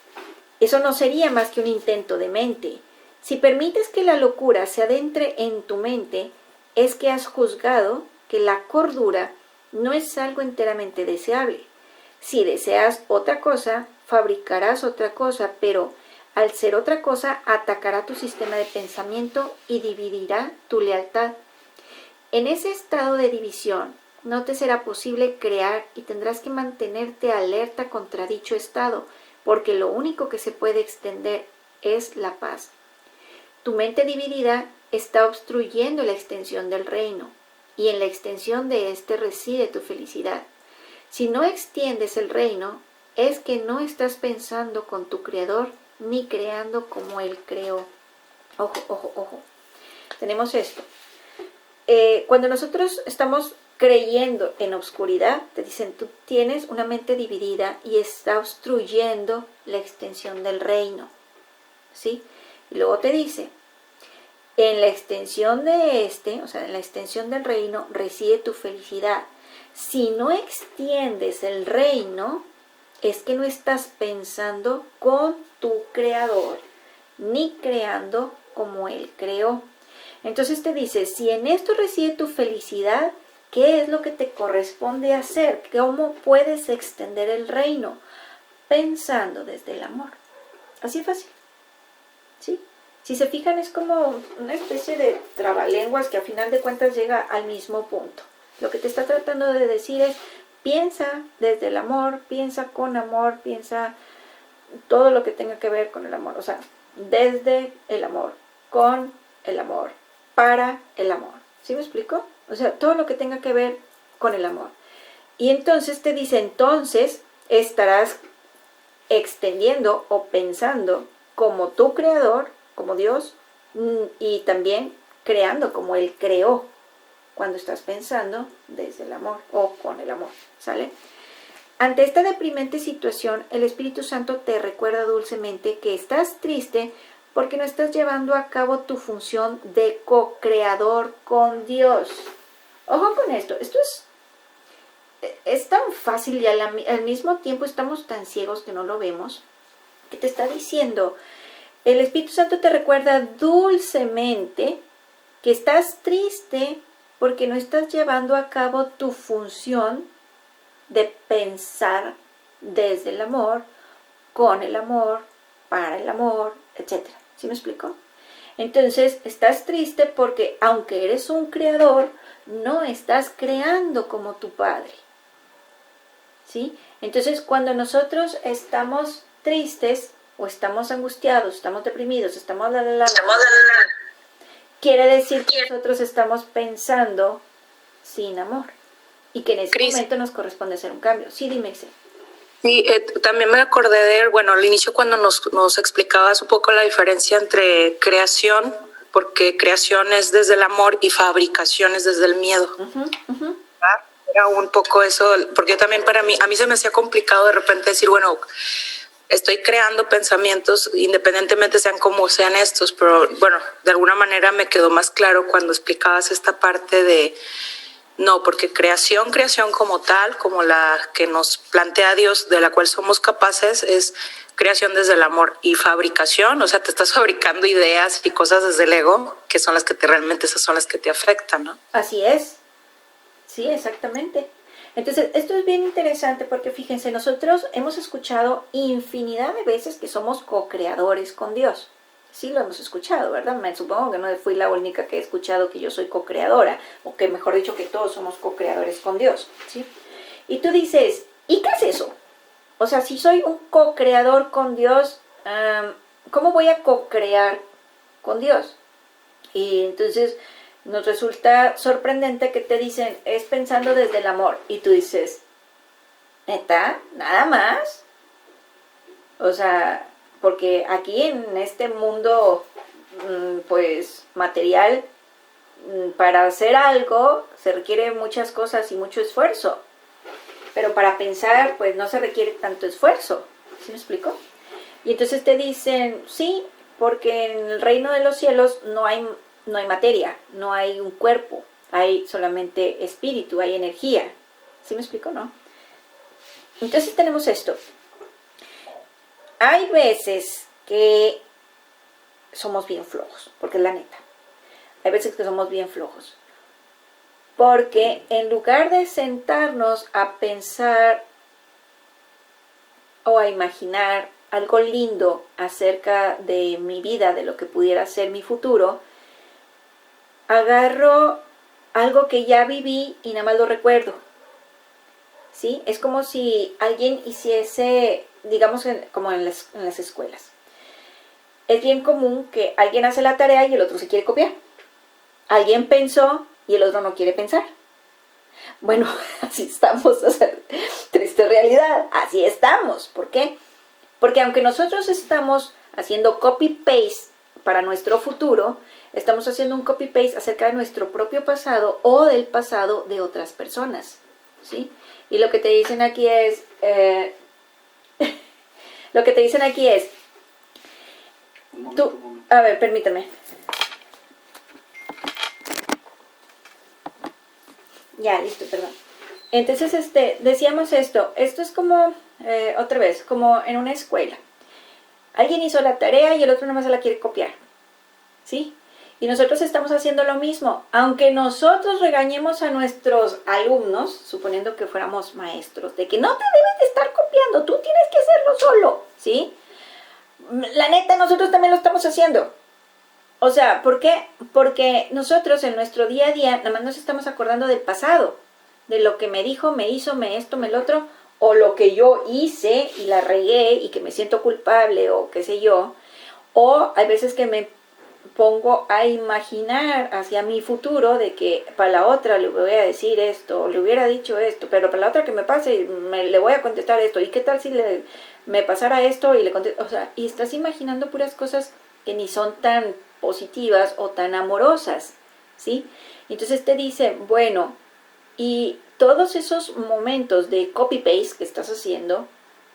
Speaker 1: Eso no sería más que un intento de mente. Si permites que la locura se adentre en tu mente, es que has juzgado que la cordura no es algo enteramente deseable. Si deseas otra cosa, fabricarás otra cosa, pero al ser otra cosa, atacará tu sistema de pensamiento y dividirá tu lealtad. En ese estado de división, no te será posible crear y tendrás que mantenerte alerta contra dicho estado, porque lo único que se puede extender es la paz. Tu mente dividida está obstruyendo la extensión del reino, y en la extensión de éste reside tu felicidad. Si no extiendes el reino, es que no estás pensando con tu Creador, ni creando como Él creó. Ojo. Tenemos esto. Cuando nosotros estamos creyendo en oscuridad, te dicen, tú tienes una mente dividida y está obstruyendo la extensión del reino, ¿sí? Y luego te dice, en la extensión de en la extensión del reino reside tu felicidad. Si no extiendes el reino, es que no estás pensando con tu Creador, ni creando como Él creó. Entonces te dice, si en esto reside tu felicidad, ¿qué es lo que te corresponde hacer? ¿Cómo puedes extender el reino? Pensando desde el amor. Así es fácil, ¿sí? Si se fijan, es como una especie de trabalenguas que a final de cuentas llega al mismo punto. Lo que te está tratando de decir es, piensa desde el amor, piensa con amor, piensa todo lo que tenga que ver con el amor. O sea, desde el amor, con el amor, para el amor. ¿Sí me explico? O sea, todo lo que tenga que ver con el amor. Y entonces te dice, entonces estarás extendiendo o pensando como tu Creador, como Dios, y también creando como Él creó, cuando estás pensando desde el amor o con el amor, ¿sale? Ante esta deprimente situación, el Espíritu Santo te recuerda dulcemente que estás triste porque no estás llevando a cabo tu función de co-creador con Dios. Ojo con esto es tan fácil y al mismo tiempo estamos tan ciegos que no lo vemos, que te está diciendo, el Espíritu Santo te recuerda dulcemente que estás triste porque no estás llevando a cabo tu función de pensar desde el amor, con el amor, para el amor, etc. ¿Sí me explico? Entonces, estás triste porque aunque eres un creador, no estás creando como tu padre. ¿Sí? Entonces, cuando nosotros estamos tristes o estamos angustiados, estamos deprimidos, estamos quiere decir que nosotros estamos pensando sin amor y que en ese
Speaker 5: Cris.
Speaker 1: momento nos corresponde hacer un cambio. Sí, dime, Excel.
Speaker 5: Sí, también me acordé de, bueno, al inicio cuando nos explicabas un poco la diferencia entre creación, porque creación es desde el amor y fabricación es desde el miedo. Era un poco eso, porque yo también a mí se me hacía complicado de repente decir, bueno, estoy creando pensamientos independientemente sean como sean estos, pero bueno, de alguna manera me quedó más claro cuando explicabas esta parte de no, porque creación como tal, como la que nos plantea Dios, de la cual somos capaces, es creación desde el amor. Y fabricación, o sea, te estás fabricando ideas y cosas desde el ego, que son las que realmente esas son las que te afectan, ¿no?
Speaker 1: Así es. Sí, exactamente. Entonces, esto es bien interesante porque fíjense, nosotros hemos escuchado infinidad de veces que somos co-creadores con Dios. Sí, lo hemos escuchado, ¿verdad? Me supongo que no fui la única que he escuchado que yo soy co-creadora, o que mejor dicho que todos somos co-creadores con Dios, ¿sí? Y tú dices, ¿y qué es eso? O sea, si soy un co-creador con Dios, ¿cómo voy a co-crear con Dios? Y entonces nos resulta sorprendente que te dicen, es pensando desde el amor. Y tú dices, ¿neta? ¿Nada más? O sea, porque aquí en este mundo, pues, material, para hacer algo se requiere muchas cosas y mucho esfuerzo. Pero para pensar, pues, no se requiere tanto esfuerzo. ¿Sí me explico? Y entonces te dicen, sí, porque en el reino de los cielos no hay materia, no hay un cuerpo, hay solamente espíritu, hay energía. ¿Sí me explico, no? Entonces tenemos esto. Hay veces que somos bien flojos, porque es la neta. Hay veces que somos bien flojos. Porque en lugar de sentarnos a pensar o a imaginar algo lindo acerca de mi vida, de lo que pudiera ser mi futuro, agarro algo que ya viví y nada más lo recuerdo. ¿Sí? Es como si alguien hiciese, digamos, como en las escuelas. Es bien común que alguien hace la tarea y el otro se quiere copiar. Alguien pensó y el otro no quiere pensar. Bueno, así estamos, o sea, triste realidad, así estamos. ¿Por qué? Porque aunque nosotros estamos haciendo copy-paste para nuestro futuro, estamos haciendo un copy-paste acerca de nuestro propio pasado o del pasado de otras personas, ¿sí? Y lo que te dicen aquí es, a ver, permítame. Ya, listo, perdón. Entonces, decíamos esto es como, otra vez, como en una escuela. Alguien hizo la tarea y el otro nomás se la quiere copiar, ¿sí? Y nosotros estamos haciendo lo mismo. Aunque nosotros regañemos a nuestros alumnos, suponiendo que fuéramos maestros, de que no te debes de estar copiando, tú tienes que hacerlo solo, ¿sí? La neta, nosotros también lo estamos haciendo. O sea, ¿por qué? Porque nosotros en nuestro día a día nada más nos estamos acordando del pasado, de lo que me dijo, me hizo, me esto, me lo otro, o lo que yo hice y la regué y que me siento culpable o qué sé yo. O hay veces que me pongo a imaginar hacia mi futuro de que para la otra le voy a decir esto, le hubiera dicho esto, pero para la otra que me pase le voy a contestar esto. ¿Y qué tal si me pasara esto y le contesto? O sea, y estás imaginando puras cosas que ni son tan positivas o tan amorosas, ¿sí? Entonces te dice, bueno, y todos esos momentos de copy-paste que estás haciendo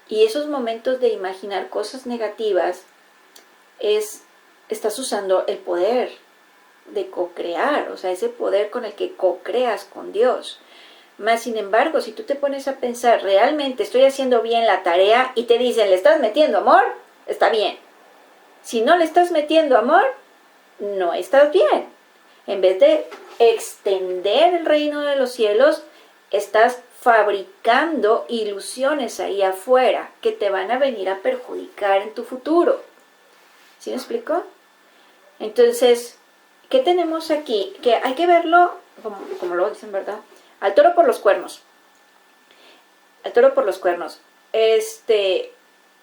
Speaker 1: y esos momentos de imaginar cosas negativas, estás usando el poder de co-crear, o sea, ese poder con el que co-creas con Dios. Más sin embargo, si tú te pones a pensar, realmente estoy haciendo bien la tarea y te dicen, ¿le estás metiendo amor? Está bien. Si no le estás metiendo amor, no estás bien. En vez de extender el reino de los cielos, estás fabricando ilusiones ahí afuera que te van a venir a perjudicar en tu futuro. ¿Sí me explico? Entonces, ¿qué tenemos aquí? Que hay que verlo, como lo dicen, ¿verdad? Al toro por los cuernos. Al toro por los cuernos.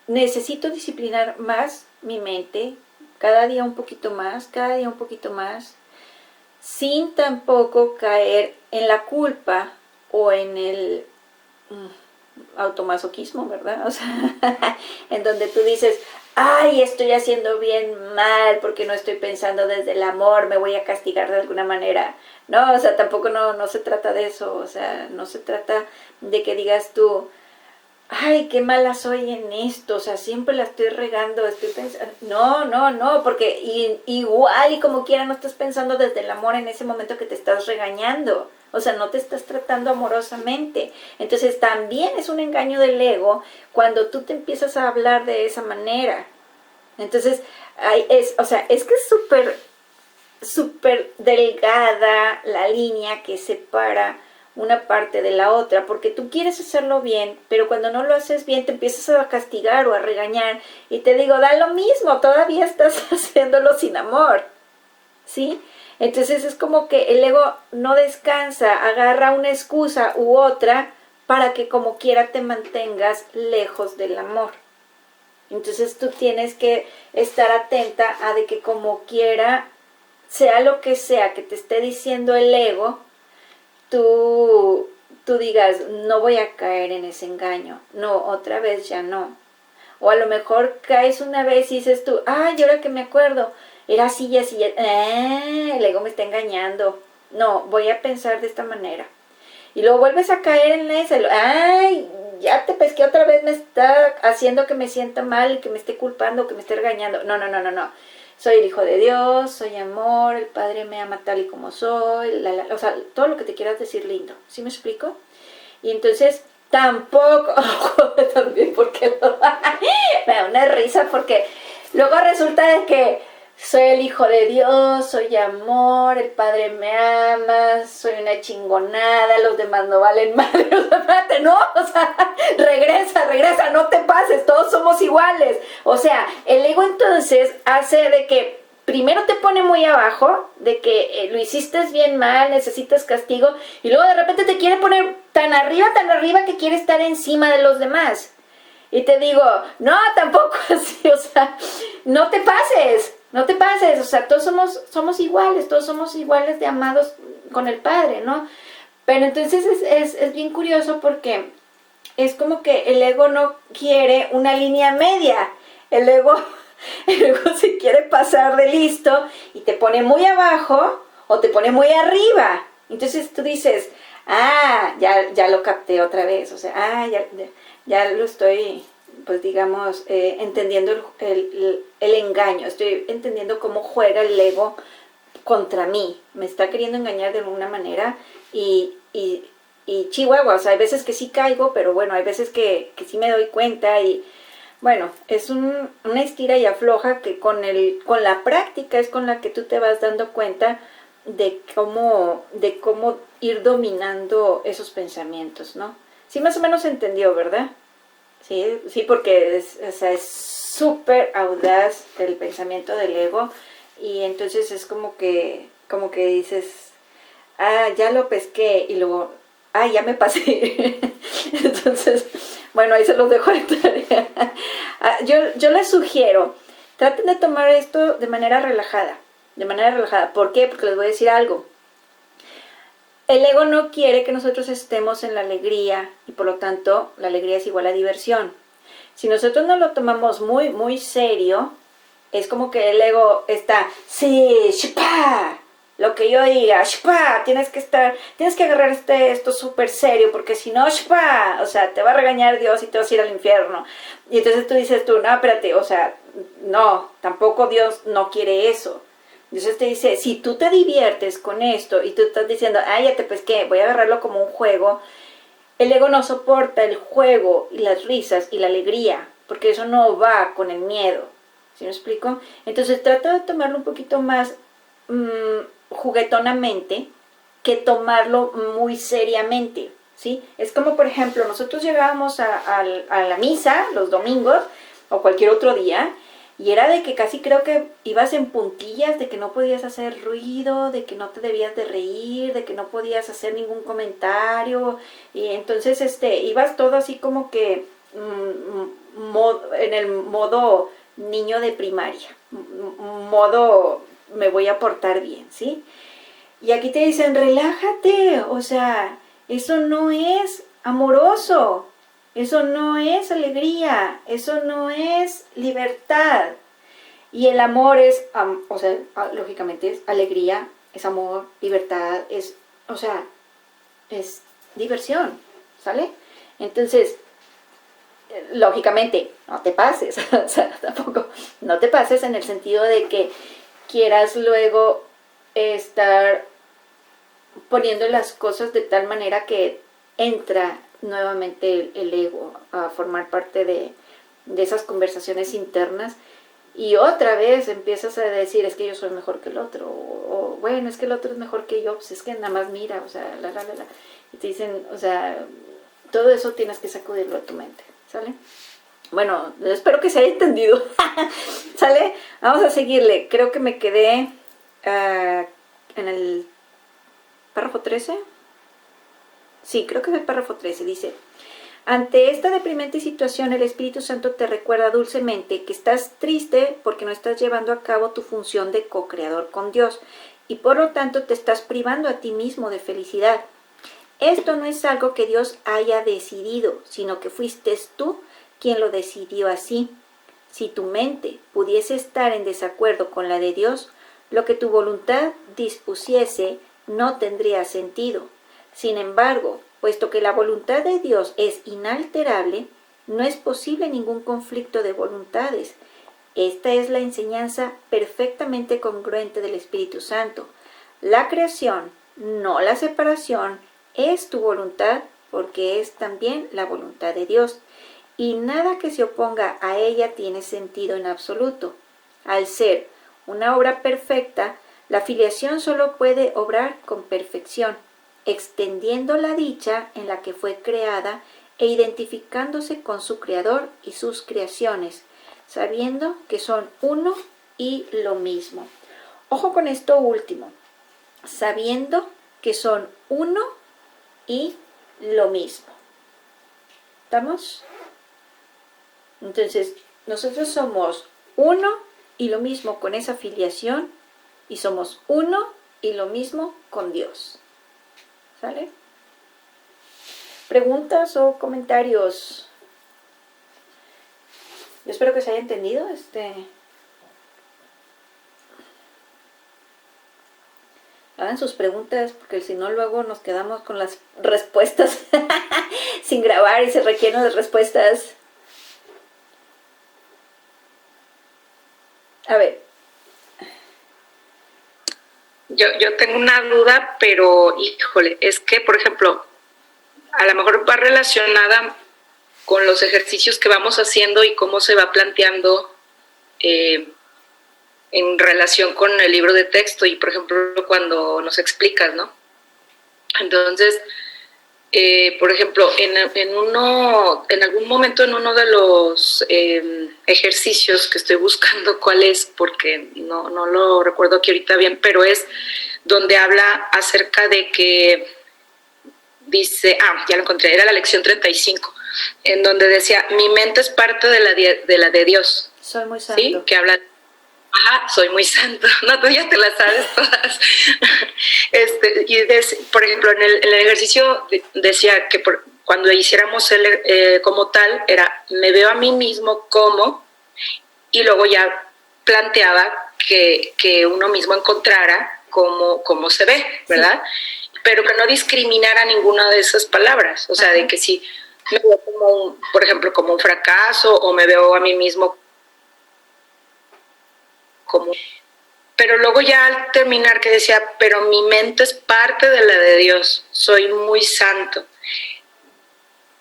Speaker 1: Necesito disciplinar más mi mente, cada día un poquito más, cada día un poquito más, sin tampoco caer en la culpa o en el automasoquismo, ¿verdad? O sea, en donde tú dices, ay, estoy haciendo bien mal porque no estoy pensando desde el amor, me voy a castigar de alguna manera. No, o sea, tampoco no se trata de eso, o sea, no se trata de que digas tú, ay, qué mala soy en esto, o sea, siempre la estoy regando, estoy pensando, no, porque igual y como quiera no estás pensando desde el amor en ese momento que te estás regañando, o sea, no te estás tratando amorosamente. Entonces también es un engaño del ego cuando tú te empiezas a hablar de esa manera. Entonces, es que es súper delgada la línea que separa una parte de la otra, porque tú quieres hacerlo bien, pero cuando no lo haces bien te empiezas a castigar o a regañar, y te digo, da lo mismo, todavía estás haciéndolo sin amor, ¿sí? Entonces es como que el ego no descansa, agarra una excusa u otra para que como quiera te mantengas lejos del amor. Entonces tú tienes que estar atenta a de que como quiera, sea lo que sea que te esté diciendo el ego, tú digas, no voy a caer en ese engaño, no, otra vez ya no. O a lo mejor caes una vez y dices tú, ay, ahora que me acuerdo, era así y así, el ego me está engañando, no, voy a pensar de esta manera. Y luego vuelves a caer en esa, ay, ya te pesqué otra vez, me está haciendo que me sienta mal, que me esté culpando, que me esté regañando. No. Soy el hijo de Dios, soy amor, el Padre me ama tal y como soy, o sea, todo lo que te quieras decir lindo, ¿sí me explico? Y entonces tampoco, también porque me da una risa porque luego resulta de que soy el hijo de Dios, soy amor, el Padre me ama, soy una chingonada, los demás no valen madre, o sea, espérate, no, o sea, regresa, no te pases, todos somos iguales. O sea, el ego entonces hace de que primero te pone muy abajo, de que lo hiciste bien mal, necesitas castigo, y luego de repente te quiere poner tan arriba que quiere estar encima de los demás. Y te digo, no, tampoco así, o sea, no te pases, o sea, todos somos iguales, todos somos iguales de amados con el Padre, ¿no? Pero entonces es bien curioso porque es como que el ego no quiere una línea media, el ego se quiere pasar de listo y te pone muy abajo o te pone muy arriba. Entonces tú dices, ya lo capté otra vez, o sea, ya lo estoy, pues digamos, entendiendo el engaño, estoy entendiendo cómo juega el ego contra mí, me está queriendo engañar de alguna manera y chihuahua, o sea, hay veces que sí caigo, pero bueno, hay veces que sí me doy cuenta y bueno, es una estira y afloja que con la práctica es con la que tú te vas dando cuenta de cómo ir dominando esos pensamientos, ¿no? Sí, más o menos entendió, ¿verdad? Sí, porque es súper audaz el pensamiento del ego y entonces es como que dices, ya lo pesqué y luego, ya me pasé. Entonces, bueno, ahí se los dejo de tarea. Yo les sugiero, traten de tomar esto de manera relajada. ¿Por qué? Porque les voy a decir algo. El ego no quiere que nosotros estemos en la alegría y por lo tanto la alegría es igual a diversión. Si nosotros no lo tomamos muy, muy serio, es como que el ego está, sí, shpa, lo que yo diga, shpa, tienes que agarrar esto súper serio porque si no, shpa, o sea, te va a regañar Dios y te vas a ir al infierno. Y entonces tú dices no, espérate, o sea, no, tampoco Dios no quiere eso. Entonces te dice, si tú te diviertes con esto y tú estás diciendo, ya te pesqué, voy a agarrarlo como un juego, el ego no soporta el juego y las risas y la alegría, porque eso no va con el miedo. ¿Sí me explico? Entonces trata de tomarlo un poquito más juguetonamente que tomarlo muy seriamente, ¿sí? Es como, por ejemplo, nosotros llegábamos a la misa los domingos o cualquier otro día Y era de que casi creo que ibas en puntillas, de que no podías hacer ruido, de que no te debías de reír, de que no podías hacer ningún comentario. Y entonces ibas todo así como que en el modo niño de primaria, modo me voy a portar bien, ¿sí? Y aquí te dicen, relájate, o sea, eso no es amoroso, eso no es alegría, eso no es libertad. Y el amor es, o sea, lógicamente es alegría, es amor, libertad, es, o sea, es diversión, ¿sale? Entonces, lógicamente, no te pases, o sea, tampoco, no te pases en el sentido de que quieras luego estar poniendo las cosas de tal manera que entra nuevamente el ego a formar parte de esas conversaciones internas y otra vez empiezas a decir es que yo soy mejor que el otro o bueno, es que el otro es mejor que yo, pues es que nada más mira, o sea, y te dicen, o sea, todo eso tienes que sacudirlo a tu mente, ¿sale? Bueno, espero que se haya entendido, ¿sale? Vamos a seguirle, creo que me quedé en el párrafo 13. Sí, creo que es el párrafo 13, dice: ante esta deprimente situación, el Espíritu Santo te recuerda dulcemente que estás triste porque no estás llevando a cabo tu función de co-creador con Dios y por lo tanto te estás privando a ti mismo de felicidad. Esto no es algo que Dios haya decidido, sino que fuiste tú quien lo decidió así. Si tu mente pudiese estar en desacuerdo con la de Dios, lo que tu voluntad dispusiese no tendría sentido. Sin embargo, puesto que la voluntad de Dios es inalterable, no es posible ningún conflicto de voluntades. Esta es la enseñanza perfectamente congruente del Espíritu Santo. La creación, no la separación, es tu voluntad porque es también la voluntad de Dios. Y nada que se oponga a ella tiene sentido en absoluto. Al ser una obra perfecta, la filiación solo puede obrar con perfección, extendiendo la dicha en la que fue creada e identificándose con su creador y sus creaciones, sabiendo que son uno y lo mismo. Ojo con esto último, sabiendo que son uno y lo mismo. ¿Estamos? Entonces, nosotros somos uno y lo mismo con esa filiación y somos uno y lo mismo con Dios. ¿Sale? ¿Preguntas o comentarios? Yo espero que se haya entendido. Hagan sus preguntas, porque si no luego nos quedamos con las respuestas sin grabar y se requieren las respuestas. A ver.
Speaker 5: Yo tengo una duda, pero híjole, es que, por ejemplo, a lo mejor va relacionada con los ejercicios que vamos haciendo y cómo se va planteando en relación con el libro de texto y, por ejemplo, cuando nos explicas, ¿no? Entonces, por ejemplo, en algún momento en uno de los ejercicios que estoy buscando cuál es, porque no lo recuerdo aquí ahorita bien, pero es donde habla acerca de que dice, ya lo encontré, era la lección 35, en donde decía, mi mente es parte de la de Dios.
Speaker 1: Soy muy santo.
Speaker 5: ¿Sí? Que habla, soy muy santo. No, tú ya te las sabes todas. Por ejemplo, en el ejercicio decía que cuando hiciéramos como tal, era, me veo a mí mismo como, y luego ya planteaba que uno mismo encontrara cómo se ve, ¿verdad? Sí. Pero que no discriminara ninguna de esas palabras. O sea, de que si me veo como, por ejemplo, como un fracaso, o me veo a mí mismo como... Pero luego ya al terminar que decía, pero mi mente es parte de la de Dios, soy muy santo.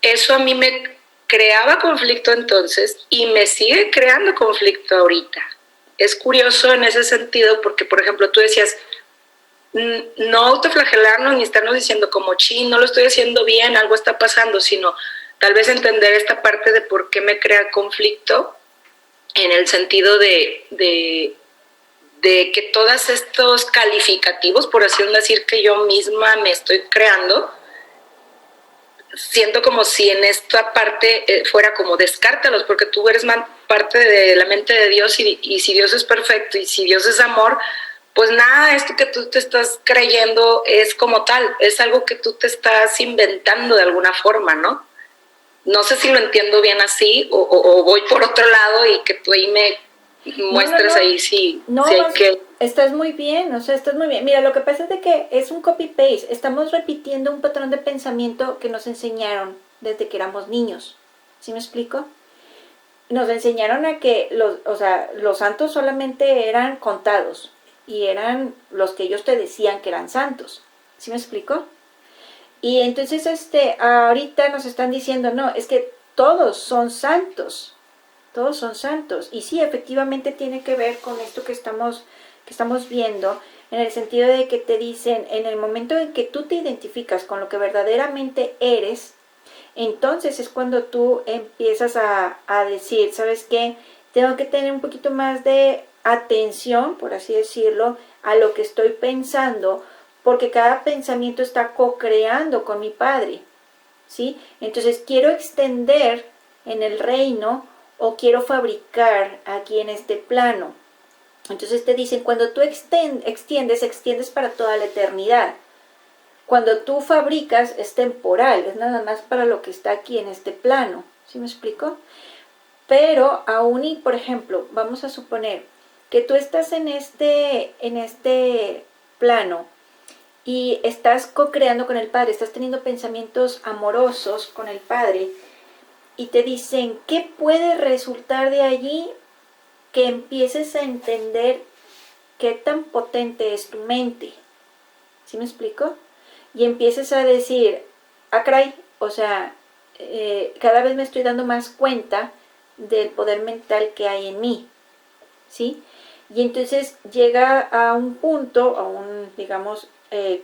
Speaker 5: Eso a mí me creaba conflicto entonces y me sigue creando conflicto ahorita. Es curioso en ese sentido porque, por ejemplo, tú decías, no autoflagelarnos ni estarnos diciendo como, no lo estoy haciendo bien, algo está pasando, sino tal vez entender esta parte de por qué me crea conflicto en el sentido de que todos estos calificativos, por así decir, que yo misma me estoy creando, siento como si en esta parte fuera como descártalos, porque tú eres parte de la mente de Dios y si Dios es perfecto y si Dios es amor, pues nada de esto que tú te estás creyendo es como tal, es algo que tú te estás inventando de alguna forma, ¿no? No sé si lo entiendo bien así o voy por otro lado y que tú ahí me muestres ahí si hay que...
Speaker 1: Estás muy bien, o sea, estás muy bien. Mira, lo que pasa es de que es un copy-paste. Estamos repitiendo un patrón de pensamiento que nos enseñaron desde que éramos niños. ¿Sí me explico? Nos enseñaron a que los santos solamente eran contados y eran los que ellos te decían que eran santos. ¿Sí me explico? Y entonces ahorita nos están diciendo, no, es que todos son santos. Todos son santos. Y sí, efectivamente tiene que ver con esto que estamos viendo, en el sentido de que te dicen, en el momento en que tú te identificas con lo que verdaderamente eres, entonces es cuando tú empiezas a decir, ¿sabes qué? Tengo que tener un poquito más de atención, por así decirlo, a lo que estoy pensando, porque cada pensamiento está co-creando con mi Padre, ¿sí? Entonces quiero extender en el reino o quiero fabricar aquí en este plano. Entonces te dicen, cuando tú extiendes para toda la eternidad. Cuando tú fabricas es temporal, es nada más para lo que está aquí en este plano. ¿Sí me explico? Pero aún y, por ejemplo, vamos a suponer que tú estás en este plano y estás co-creando con el Padre, estás teniendo pensamientos amorosos con el Padre y te dicen, ¿qué puede resultar de allí? Que empieces a entender qué tan potente es tu mente. ¿Sí me explico? Y empieces a decir, caray, o sea, cada vez me estoy dando más cuenta del poder mental que hay en mí, ¿sí? Y entonces llega a un punto, digamos,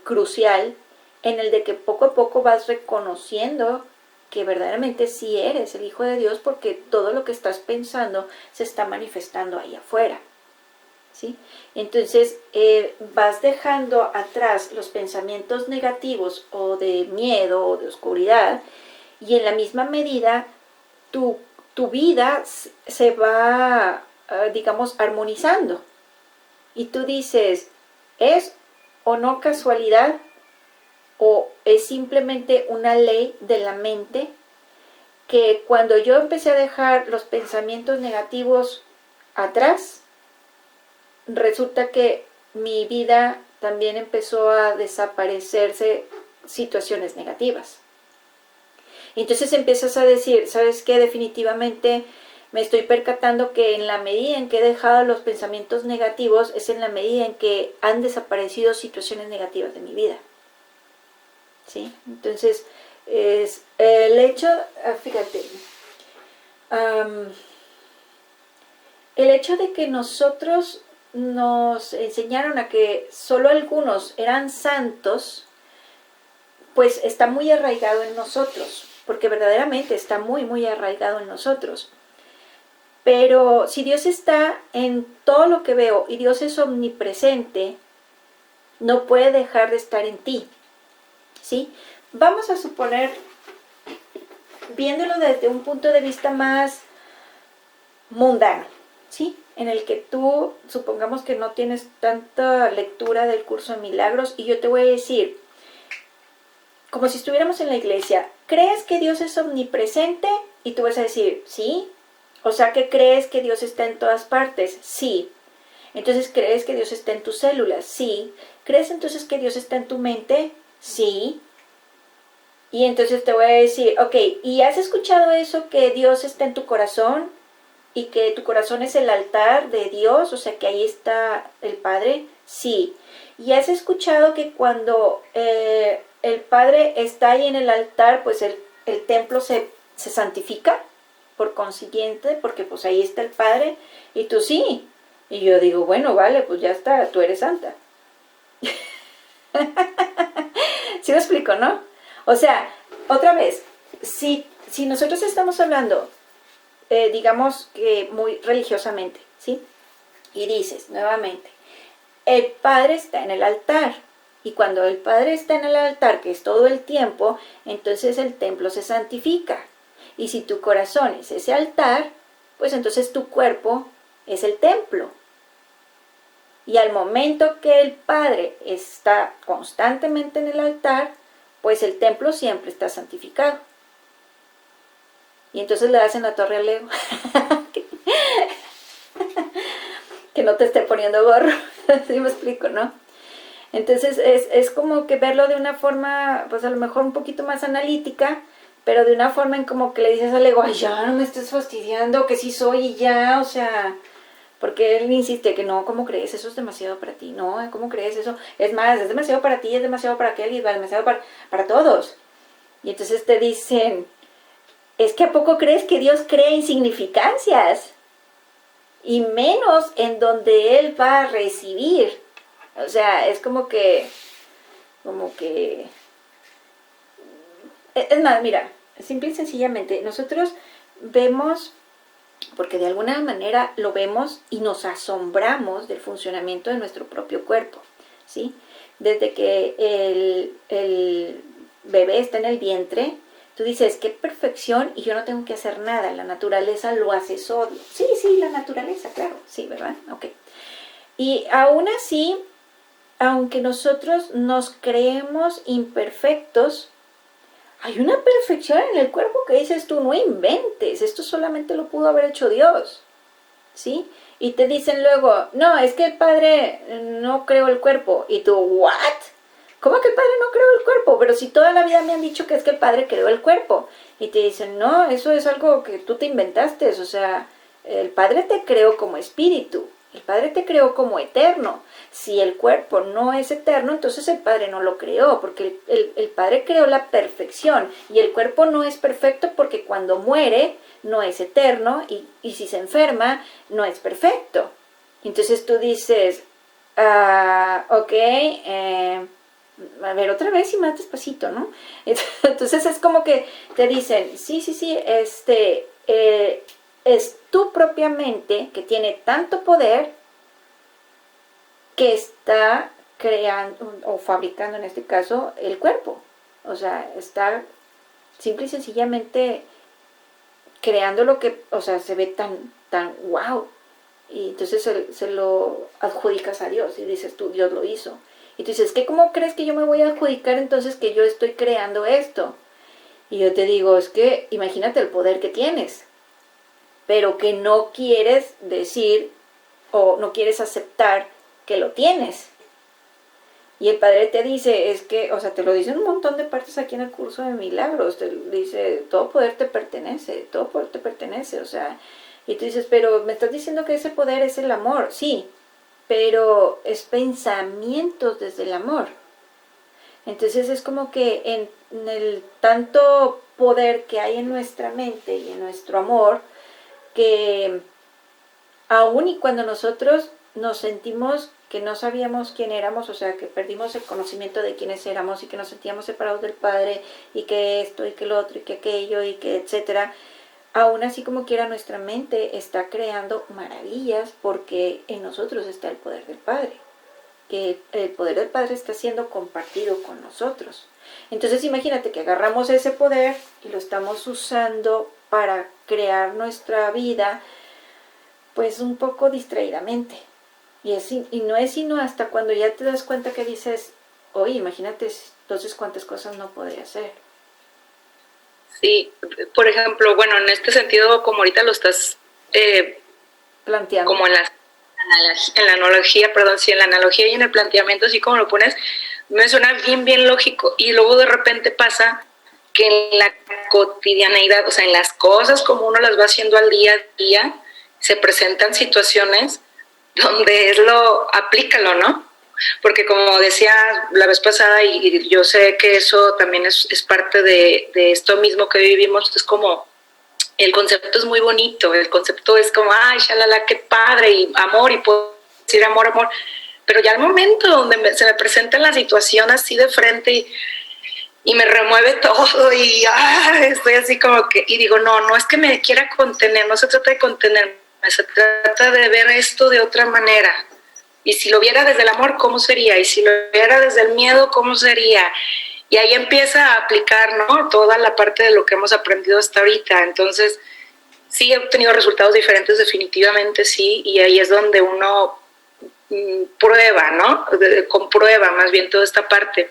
Speaker 1: crucial, en el de que poco a poco vas reconociendo que verdaderamente sí eres el Hijo de Dios, porque todo lo que estás pensando se está manifestando ahí afuera, ¿sí? Entonces vas dejando atrás los pensamientos negativos o de miedo o de oscuridad, y en la misma medida tu vida se va, digamos, armonizando. Y tú dices, ¿es o no casualidad o es simplemente una ley de la mente que cuando yo empecé a dejar los pensamientos negativos atrás, resulta que mi vida también empezó a desaparecerse situaciones negativas? Entonces empiezas a decir, ¿sabes qué? Definitivamente me estoy percatando que en la medida en que he dejado los pensamientos negativos es en la medida en que han desaparecido situaciones negativas de mi vida, ¿sí? Entonces, es el hecho, fíjate, el hecho de que nosotros nos enseñaron a que solo algunos eran santos, pues está muy arraigado en nosotros, porque verdaderamente está muy, muy arraigado en nosotros. Pero si Dios está en todo lo que veo y Dios es omnipresente, no puede dejar de estar en ti, ¿sí? Vamos a suponer, viéndolo desde un punto de vista más mundano, ¿sí? En el que tú, supongamos que no tienes tanta lectura del curso de milagros, y yo te voy a decir, como si estuviéramos en la iglesia, ¿crees que Dios es omnipresente? Y tú vas a decir, sí. O sea, ¿que crees que Dios está en todas partes? Sí. Entonces, ¿crees que Dios está en tus células? Sí. ¿Crees entonces que Dios está en tu mente? Sí. Y entonces te voy a decir, ok, ¿y has escuchado eso que Dios está en tu corazón? Y que tu corazón es el altar de Dios, o sea que ahí está el Padre. Sí. ¿Y has escuchado que cuando el Padre está ahí en el altar, pues el templo se santifica? Por consiguiente, porque pues ahí está el Padre. Y tú sí. Y yo digo, bueno, vale, pues ya está, tú eres santa. ¿Sí me explico, no? O sea, otra vez, si nosotros estamos hablando digamos que muy religiosamente, ¿sí? Y dices nuevamente, el Padre está en el altar. Y cuando el Padre está en el altar, que es todo el tiempo, entonces el templo se santifica. Y si tu corazón es ese altar, pues entonces tu cuerpo es el templo. Y al momento que el Padre está constantemente en el altar, pues el templo siempre está santificado. Y entonces le hacen la torre al Lego. Que no te esté poniendo gorro. ¿Sí me explico, no? Entonces es como que verlo de una forma, pues a lo mejor un poquito más analítica, pero de una forma en como que le dices al ego, ay, ya no me estés fastidiando, que sí soy y ya, o sea, porque él insiste que no, ¿cómo crees? Eso es demasiado para ti, no, ¿cómo crees eso? Es más, es demasiado para ti, es demasiado para aquel y es demasiado para todos. Y entonces te dicen, es que ¿a poco crees que Dios crea insignificancias? Y menos en donde Él va a recibir. O sea, es como que, es más, mira, simple y sencillamente, nosotros vemos, porque de alguna manera lo vemos y nos asombramos del funcionamiento de nuestro propio cuerpo, ¿sí? Desde que el bebé está en el vientre, tú dices, qué perfección y yo no tengo que hacer nada, la naturaleza lo hace solo. Sí, la naturaleza, claro, sí, ¿verdad? Ok. Y aún así, aunque nosotros nos creemos imperfectos, hay una perfección en el cuerpo que dices tú, no inventes, esto solamente lo pudo haber hecho Dios, ¿sí? Y te dicen luego, no, es que el Padre no creó el cuerpo. Y tú, ¿what? ¿Cómo que el Padre no creó el cuerpo? Pero si toda la vida me han dicho que es que el Padre creó el cuerpo. Y te dicen, no, eso es algo que tú te inventaste, o sea, el Padre te creó como espíritu. El Padre te creó como eterno. Si el cuerpo no es eterno, entonces el Padre no lo creó, porque el Padre creó la perfección. Y el cuerpo no es perfecto porque cuando muere no es eterno y si se enferma no es perfecto. Entonces tú dices, ok, a ver, otra vez y más despacito, ¿no? Entonces es como que te dicen, sí, es tu propia mente que tiene tanto poder que está creando o fabricando en este caso el cuerpo. O sea, está simple y sencillamente creando lo que, o sea, se ve tan wow. Y entonces se lo adjudicas a Dios y dices tú, Dios lo hizo. Y tú dices, ¿qué, cómo crees que yo me voy a adjudicar entonces que yo estoy creando esto? Y yo te digo, es que imagínate el poder que tienes, pero que no quieres decir o no quieres aceptar que lo tienes. Y el Padre te dice, es que, o sea, te lo dice en un montón de partes aquí en el curso de milagros, te dice, todo poder te pertenece, o sea, y tú dices, pero me estás diciendo que ese poder es el amor, sí, pero es pensamientos desde el amor. Entonces es como que en el tanto poder que hay en nuestra mente y en nuestro amor, que aún y cuando nosotros nos sentimos que no sabíamos quién éramos, o sea, que perdimos el conocimiento de quiénes éramos y que nos sentíamos separados del Padre y que esto y que lo otro y que aquello y que etcétera, aún así como quiera nuestra mente está creando maravillas porque en nosotros está el poder del Padre, que el poder del Padre está siendo compartido con nosotros. Entonces imagínate que agarramos ese poder y lo estamos usando para crear nuestra vida pues un poco distraídamente. Y no es sino hasta cuando ya te das cuenta que dices, oye, imagínate entonces cuántas cosas no podría hacer.
Speaker 5: Sí, por ejemplo, bueno, en este sentido, como ahorita lo estás
Speaker 1: planteando.
Speaker 5: Como en la analogía, en la analogía y en el planteamiento, así como lo pones, me suena bien lógico. Y luego de repente pasa que en la cotidianeidad, o sea, en las cosas como uno las va haciendo al día a día, se presentan situaciones donde aplícalo, ¿no? Porque como decía la vez pasada, y yo sé que eso también es parte de esto mismo que vivimos, es como, el concepto es muy bonito, el concepto es como, ay, shalala, qué padre, y amor, y puedo decir amor, pero ya al momento donde se me presenta la situación así de frente, y me remueve todo y estoy así como que, y digo, no es que me quiera contener, no se trata de contenerme, se trata de ver esto de otra manera. Y si lo viera desde el amor, ¿cómo sería? Y si lo viera desde el miedo, ¿cómo sería? Y ahí empieza a aplicar, ¿no? Toda la parte de lo que hemos aprendido hasta ahorita. Entonces, sí he obtenido resultados diferentes, definitivamente sí, y ahí es donde uno prueba, ¿no? Comprueba más bien toda esta parte.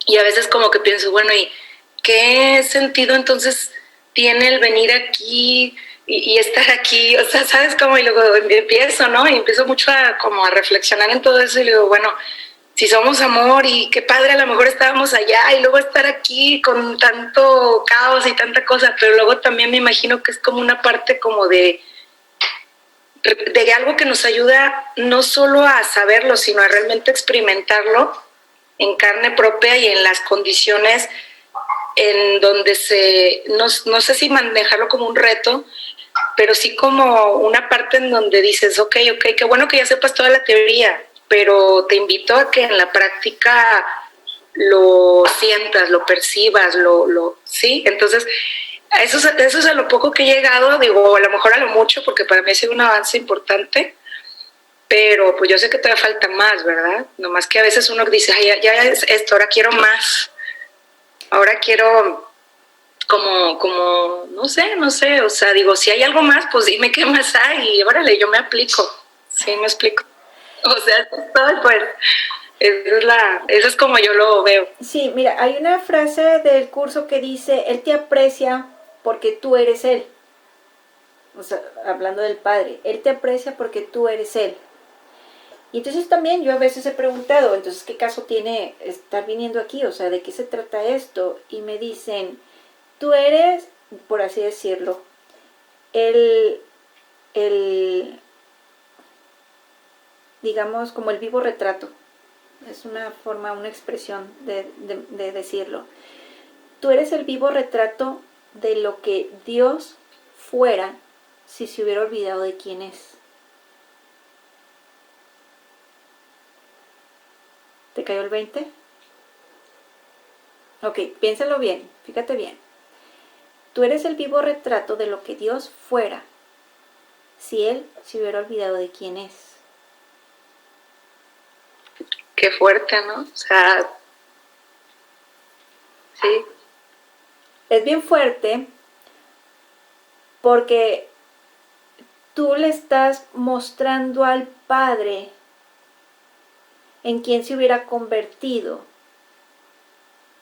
Speaker 5: Y a veces como que pienso, bueno, ¿y qué sentido entonces tiene el venir aquí y estar aquí? O sea, ¿sabes cómo? Y luego empiezo, ¿no? Y empiezo mucho como a reflexionar en todo eso y digo, bueno, si somos amor y qué padre, a lo mejor estábamos allá y luego estar aquí con tanto caos y tanta cosa, pero luego también me imagino que es como una parte como de algo que nos ayuda no solo a saberlo, sino a realmente experimentarlo en carne propia y en las condiciones en donde no sé si manejarlo como un reto, pero sí como una parte en donde dices, ok, qué bueno que ya sepas toda la teoría, pero te invito a que en la práctica lo sientas, lo percibas, ¿sí? Entonces, eso es a lo poco que he llegado, digo, a lo mejor a lo mucho, porque para mí ha sido un avance importante, pero pues yo sé que todavía falta más, ¿verdad? Nomás que a veces uno dice, ay, ya es esto, ahora quiero más, ahora quiero como, no sé, o sea, digo, si hay algo más, pues dime qué más hay y órale, yo me aplico, ¿sí me explico? O sea, eso es todo, pues, eso es como yo lo veo.
Speaker 1: Sí, mira, hay una frase del curso que dice, Él te aprecia porque tú eres Él. O sea, hablando del Padre, Él te aprecia porque tú eres Él. Y entonces también yo a veces he preguntado, entonces, ¿qué caso tiene estar viniendo aquí? O sea, ¿de qué se trata esto? Y me dicen, tú eres, por así decirlo, el digamos, como el vivo retrato. Es una forma, una expresión de decirlo. Tú eres el vivo retrato de lo que Dios fuera si se hubiera olvidado de quién es. ¿Te cayó el 20? Ok, piénsalo bien, fíjate bien. Tú eres el vivo retrato de lo que Dios fuera si Él se hubiera olvidado de quién es.
Speaker 5: Qué fuerte, ¿no? O sea, sí.
Speaker 1: Es bien fuerte porque tú le estás mostrando al Padre en quién se hubiera convertido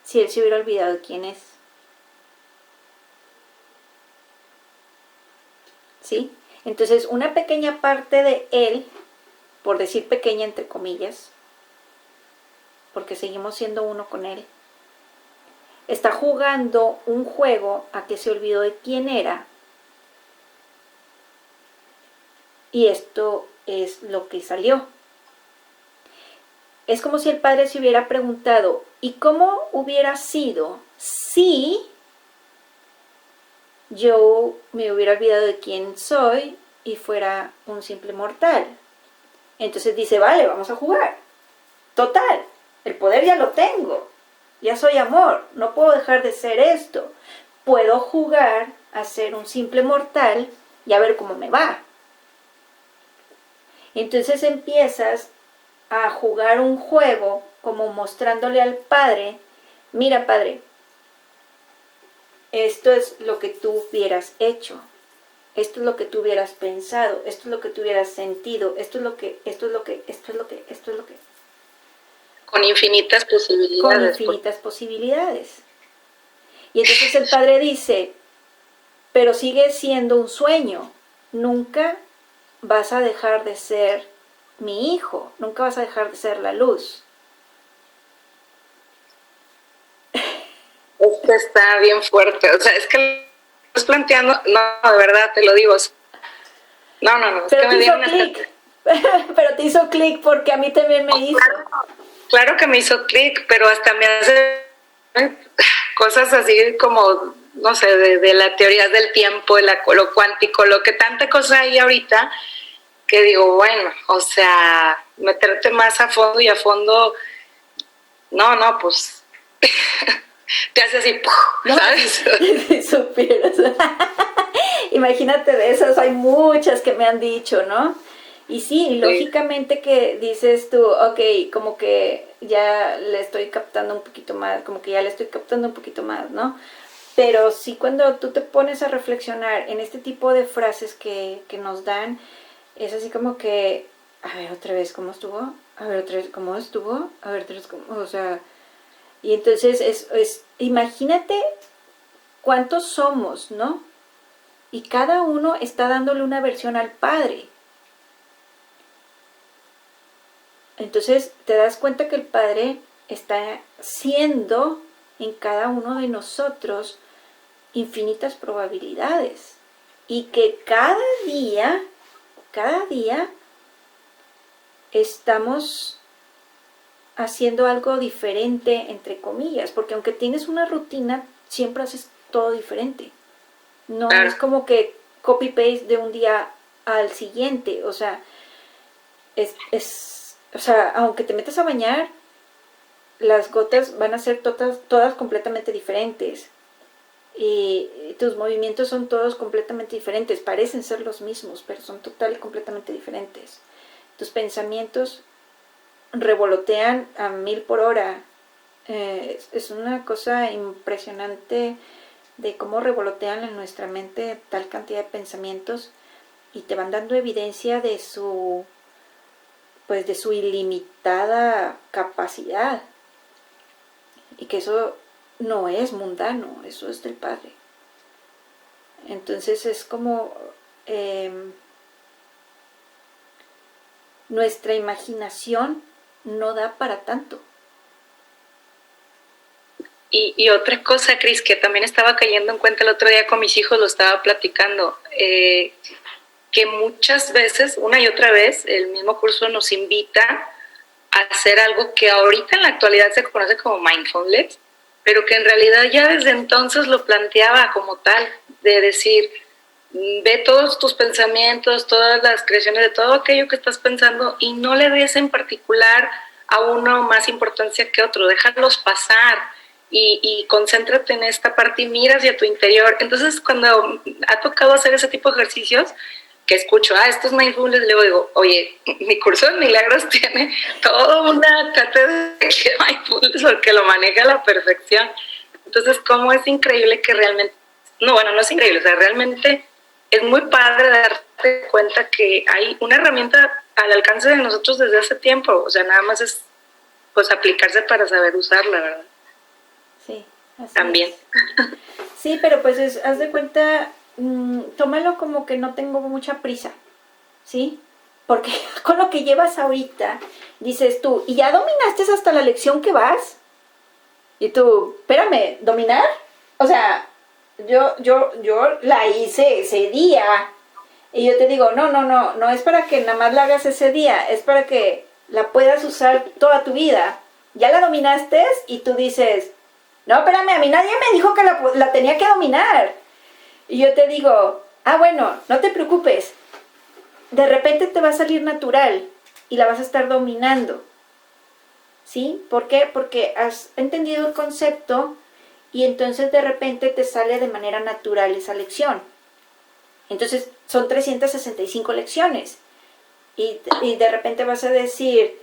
Speaker 1: si Él se hubiera olvidado de quién es. ¿Sí? Entonces, una pequeña parte de Él, por decir pequeña entre comillas, porque seguimos siendo uno con Él, está jugando un juego a que se olvidó de quién era. Y esto es lo que salió. Es como si el Padre se hubiera preguntado, ¿y cómo hubiera sido si yo me hubiera olvidado de quién soy y fuera un simple mortal? Entonces dice, vale, vamos a jugar. Total, el poder ya lo tengo. Ya soy amor, no puedo dejar de ser esto. Puedo jugar a ser un simple mortal y a ver cómo me va. Entonces empiezas a jugar un juego como mostrándole al Padre, mira Padre, esto es lo que tú hubieras hecho, esto es lo que tú hubieras pensado, esto es lo que tú hubieras sentido, esto es lo que.
Speaker 5: Con infinitas posibilidades.
Speaker 1: Con infinitas posibilidades. Y entonces el Padre dice, pero sigue siendo un sueño, nunca vas a dejar de ser mi hijo, nunca vas a dejar de ser la luz.
Speaker 5: Es que está bien fuerte, o sea, es que lo estás planteando, no, de verdad, te lo digo. No, es
Speaker 1: pero
Speaker 5: que me dieron
Speaker 1: clic, pero te hizo clic porque a mí también me hizo.
Speaker 5: Claro que me hizo clic, pero hasta me hace cosas así como, no sé, de la teoría del tiempo, lo cuántico, lo que tanta cosa hay ahorita, que digo, bueno, o sea, meterte más a fondo y a fondo, no, pues te hace así,
Speaker 1: No,
Speaker 5: ¿sabes?
Speaker 1: si supieras. Imagínate de esas, hay muchas que me han dicho, ¿no? Y sí, lógicamente que dices tú, ok, como que ya le estoy captando un poquito más, como que ya le estoy captando un poquito más, ¿no? Pero sí, cuando tú te pones a reflexionar en este tipo de frases que nos dan, es así como que, a ver, otra vez, ¿cómo estuvo? A ver, otra vez, ¿cómo estuvo? A ver, otra vez, ¿cómo? O sea, y entonces imagínate cuántos somos, ¿no? Y cada uno está dándole una versión al Padre. Entonces te das cuenta que el Padre está siendo en cada uno de nosotros infinitas probabilidades. Y que cada día estamos haciendo algo diferente, entre comillas, porque aunque tienes una rutina, siempre haces todo diferente. No
Speaker 5: Claro.
Speaker 1: es como que copy-paste de un día al siguiente, o sea, o sea, aunque te metas a bañar, las gotas van a ser todas completamente diferentes. Y tus movimientos son todos completamente diferentes, parecen ser los mismos, pero son total y completamente diferentes. Tus pensamientos revolotean a 1000 por hora. Es una cosa impresionante de cómo revolotean en nuestra mente tal cantidad de pensamientos y te van dando evidencia de su ilimitada capacidad, y que eso no es mundano, eso es del Padre. Entonces es como nuestra imaginación no da para tanto.
Speaker 5: Y otra cosa, Cris, que también estaba cayendo en cuenta el otro día con mis hijos, lo estaba platicando, que muchas veces, una y otra vez, el mismo curso nos invita a hacer algo que ahorita en la actualidad se conoce como mindfulness, pero que en realidad ya desde entonces lo planteaba como tal, de decir, ve todos tus pensamientos, todas las creaciones de todo aquello que estás pensando y no le des en particular a uno más importancia que otro, déjalos pasar y concéntrate en esta parte y mira hacia tu interior. Entonces, cuando ha tocado hacer ese tipo de ejercicios, que escucho, esto es mindfulness, luego digo, oye, mi curso de milagros tiene toda una cátedra de mindfulness porque lo maneja a la perfección. Entonces, cómo es increíble que realmente, no es increíble, o sea, realmente es muy padre darte cuenta que hay una herramienta al alcance de nosotros desde hace tiempo, o sea, nada más es pues aplicarse para saber usarla, ¿verdad?
Speaker 1: Sí, así
Speaker 5: También.
Speaker 1: es. Sí, pero pues haz de cuenta, tómalo como que no tengo mucha prisa, ¿sí? Porque con lo que llevas ahorita, dices tú, ¿y ya dominaste hasta la lección que vas? Y tú, espérame, ¿dominar? O sea, yo la hice ese día. Y yo te digo, no es para que nada más la hagas ese día, es para que la puedas usar toda tu vida. Ya la dominaste y tú dices, no, espérame, a mí nadie me dijo que la tenía que dominar. Y yo te digo, bueno, no te preocupes. De repente te va a salir natural y la vas a estar dominando. ¿Sí? ¿Por qué? Porque has entendido el concepto y entonces de repente te sale de manera natural esa lección. Entonces son 365 lecciones. Y de repente vas a decir,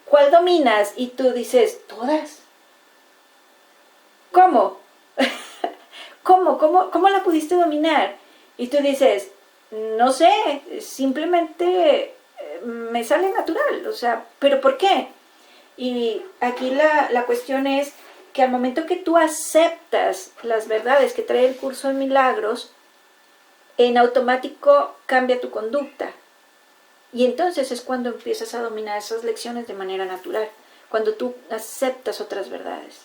Speaker 1: ¿cuál dominas? Y tú dices, todas. ¿Cómo? ¿Cómo la pudiste dominar? Y tú dices, no sé, simplemente me sale natural, o sea, ¿pero por qué? Y aquí la cuestión es que al momento que tú aceptas las verdades que trae el curso de milagros, en automático cambia tu conducta. Y entonces es cuando empiezas a dominar esas lecciones de manera natural, cuando tú aceptas otras verdades.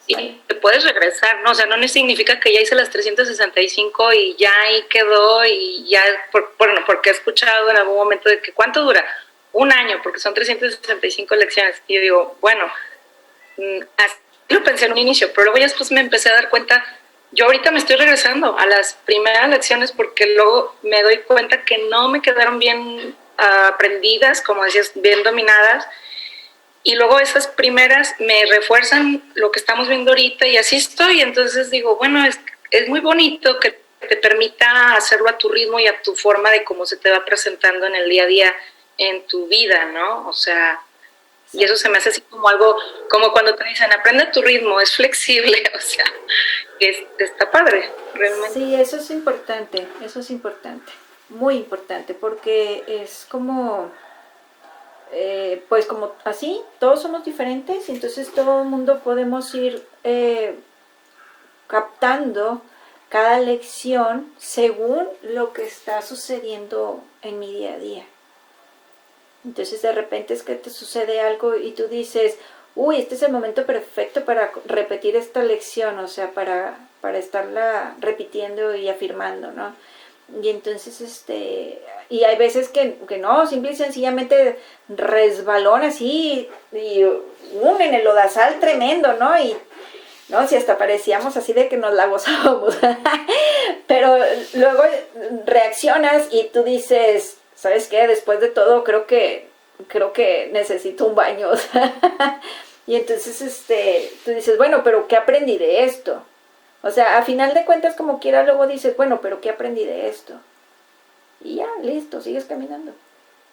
Speaker 5: Y te puedes regresar, ¿no? O sea, no significa que ya hice las 365 y ya ahí quedó y ya, porque he escuchado en algún momento de que ¿cuánto dura? Un año, porque son 365 lecciones. Y yo digo, bueno, así lo pensé en un inicio, pero luego ya después me empecé a dar cuenta, yo ahorita me estoy regresando a las primeras lecciones porque luego me doy cuenta que no me quedaron bien aprendidas, como decías, bien dominadas. y luego esas primeras me refuerzan lo que estamos viendo ahorita y así estoy. Entonces digo, bueno, es muy bonito que te permita hacerlo a tu ritmo y a tu forma de cómo se te va presentando en el día a día en tu vida, ¿no? O sea, y eso se me hace así como algo, como cuando te dicen, aprende a tu ritmo, es flexible, o sea, está padre, realmente.
Speaker 1: Sí, eso es importante, muy importante, porque es como, pues como así, todos somos diferentes, y entonces todo el mundo podemos ir captando cada lección según lo que está sucediendo en mi día a día. Entonces de repente es que te sucede algo y tú dices, uy, este es el momento perfecto para repetir esta lección, o sea, para estarla repitiendo y afirmando, ¿no? Y entonces, y hay veces que no, simple y sencillamente resbalón así, y en el lodazal tremendo, ¿no? Y, no, si hasta parecíamos así de que nos la gozábamos. Pero luego reaccionas y tú dices, ¿sabes qué? Después de todo creo que necesito un baño. Y entonces tú dices, bueno, pero ¿qué aprendí de esto? O sea, a final de cuentas, como quiera, luego dices, bueno, pero ¿qué aprendí de esto? Y ya, listo, sigues caminando,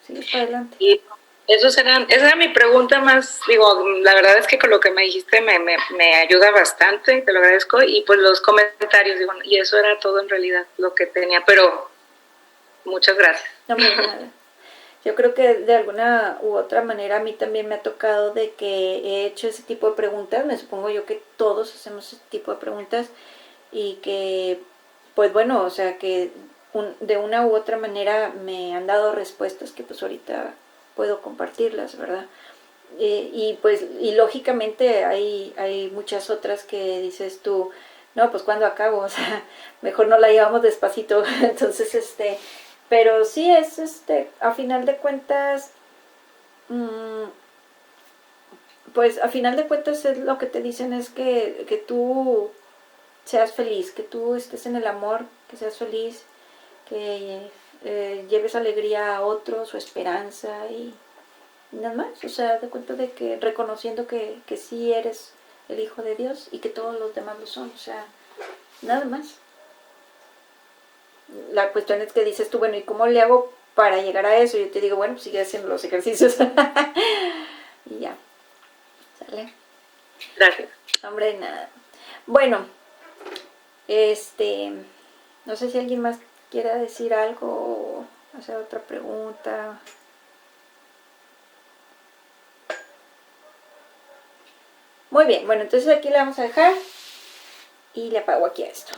Speaker 1: sigues para adelante.
Speaker 5: Y esa era mi pregunta más, digo, la verdad es que con lo que me dijiste me ayuda bastante, te lo agradezco, y pues los comentarios, digo, y eso era todo en realidad lo que tenía, pero muchas gracias.
Speaker 1: No me nada. Yo creo que de alguna u otra manera a mí también me ha tocado de que he hecho ese tipo de preguntas, me supongo yo que todos hacemos ese tipo de preguntas y que, pues bueno, o sea que de una u otra manera me han dado respuestas que pues ahorita puedo compartirlas, ¿verdad? Y pues, y lógicamente hay muchas otras que dices tú, no, pues cuando acabo, o sea, mejor no la llevamos despacito, entonces pero sí es a final de cuentas, pues a final de cuentas es lo que te dicen es que tú seas feliz, que tú estés en el amor, que seas feliz, que lleves alegría a otros, o esperanza y nada más, o sea, de cuenta de que reconociendo que sí eres el hijo de Dios y que todos los demás lo son, o sea, nada más. La cuestión es que dices tú, bueno, ¿y cómo le hago para llegar a eso? Yo te digo, bueno, sigue haciendo los ejercicios. Y ya, ¿sale?
Speaker 5: Gracias.
Speaker 1: Hombre, nada. Bueno, no sé si alguien más quiera decir algo o hacer otra pregunta. Muy bien, bueno, entonces aquí le vamos a dejar y le apago aquí a esto.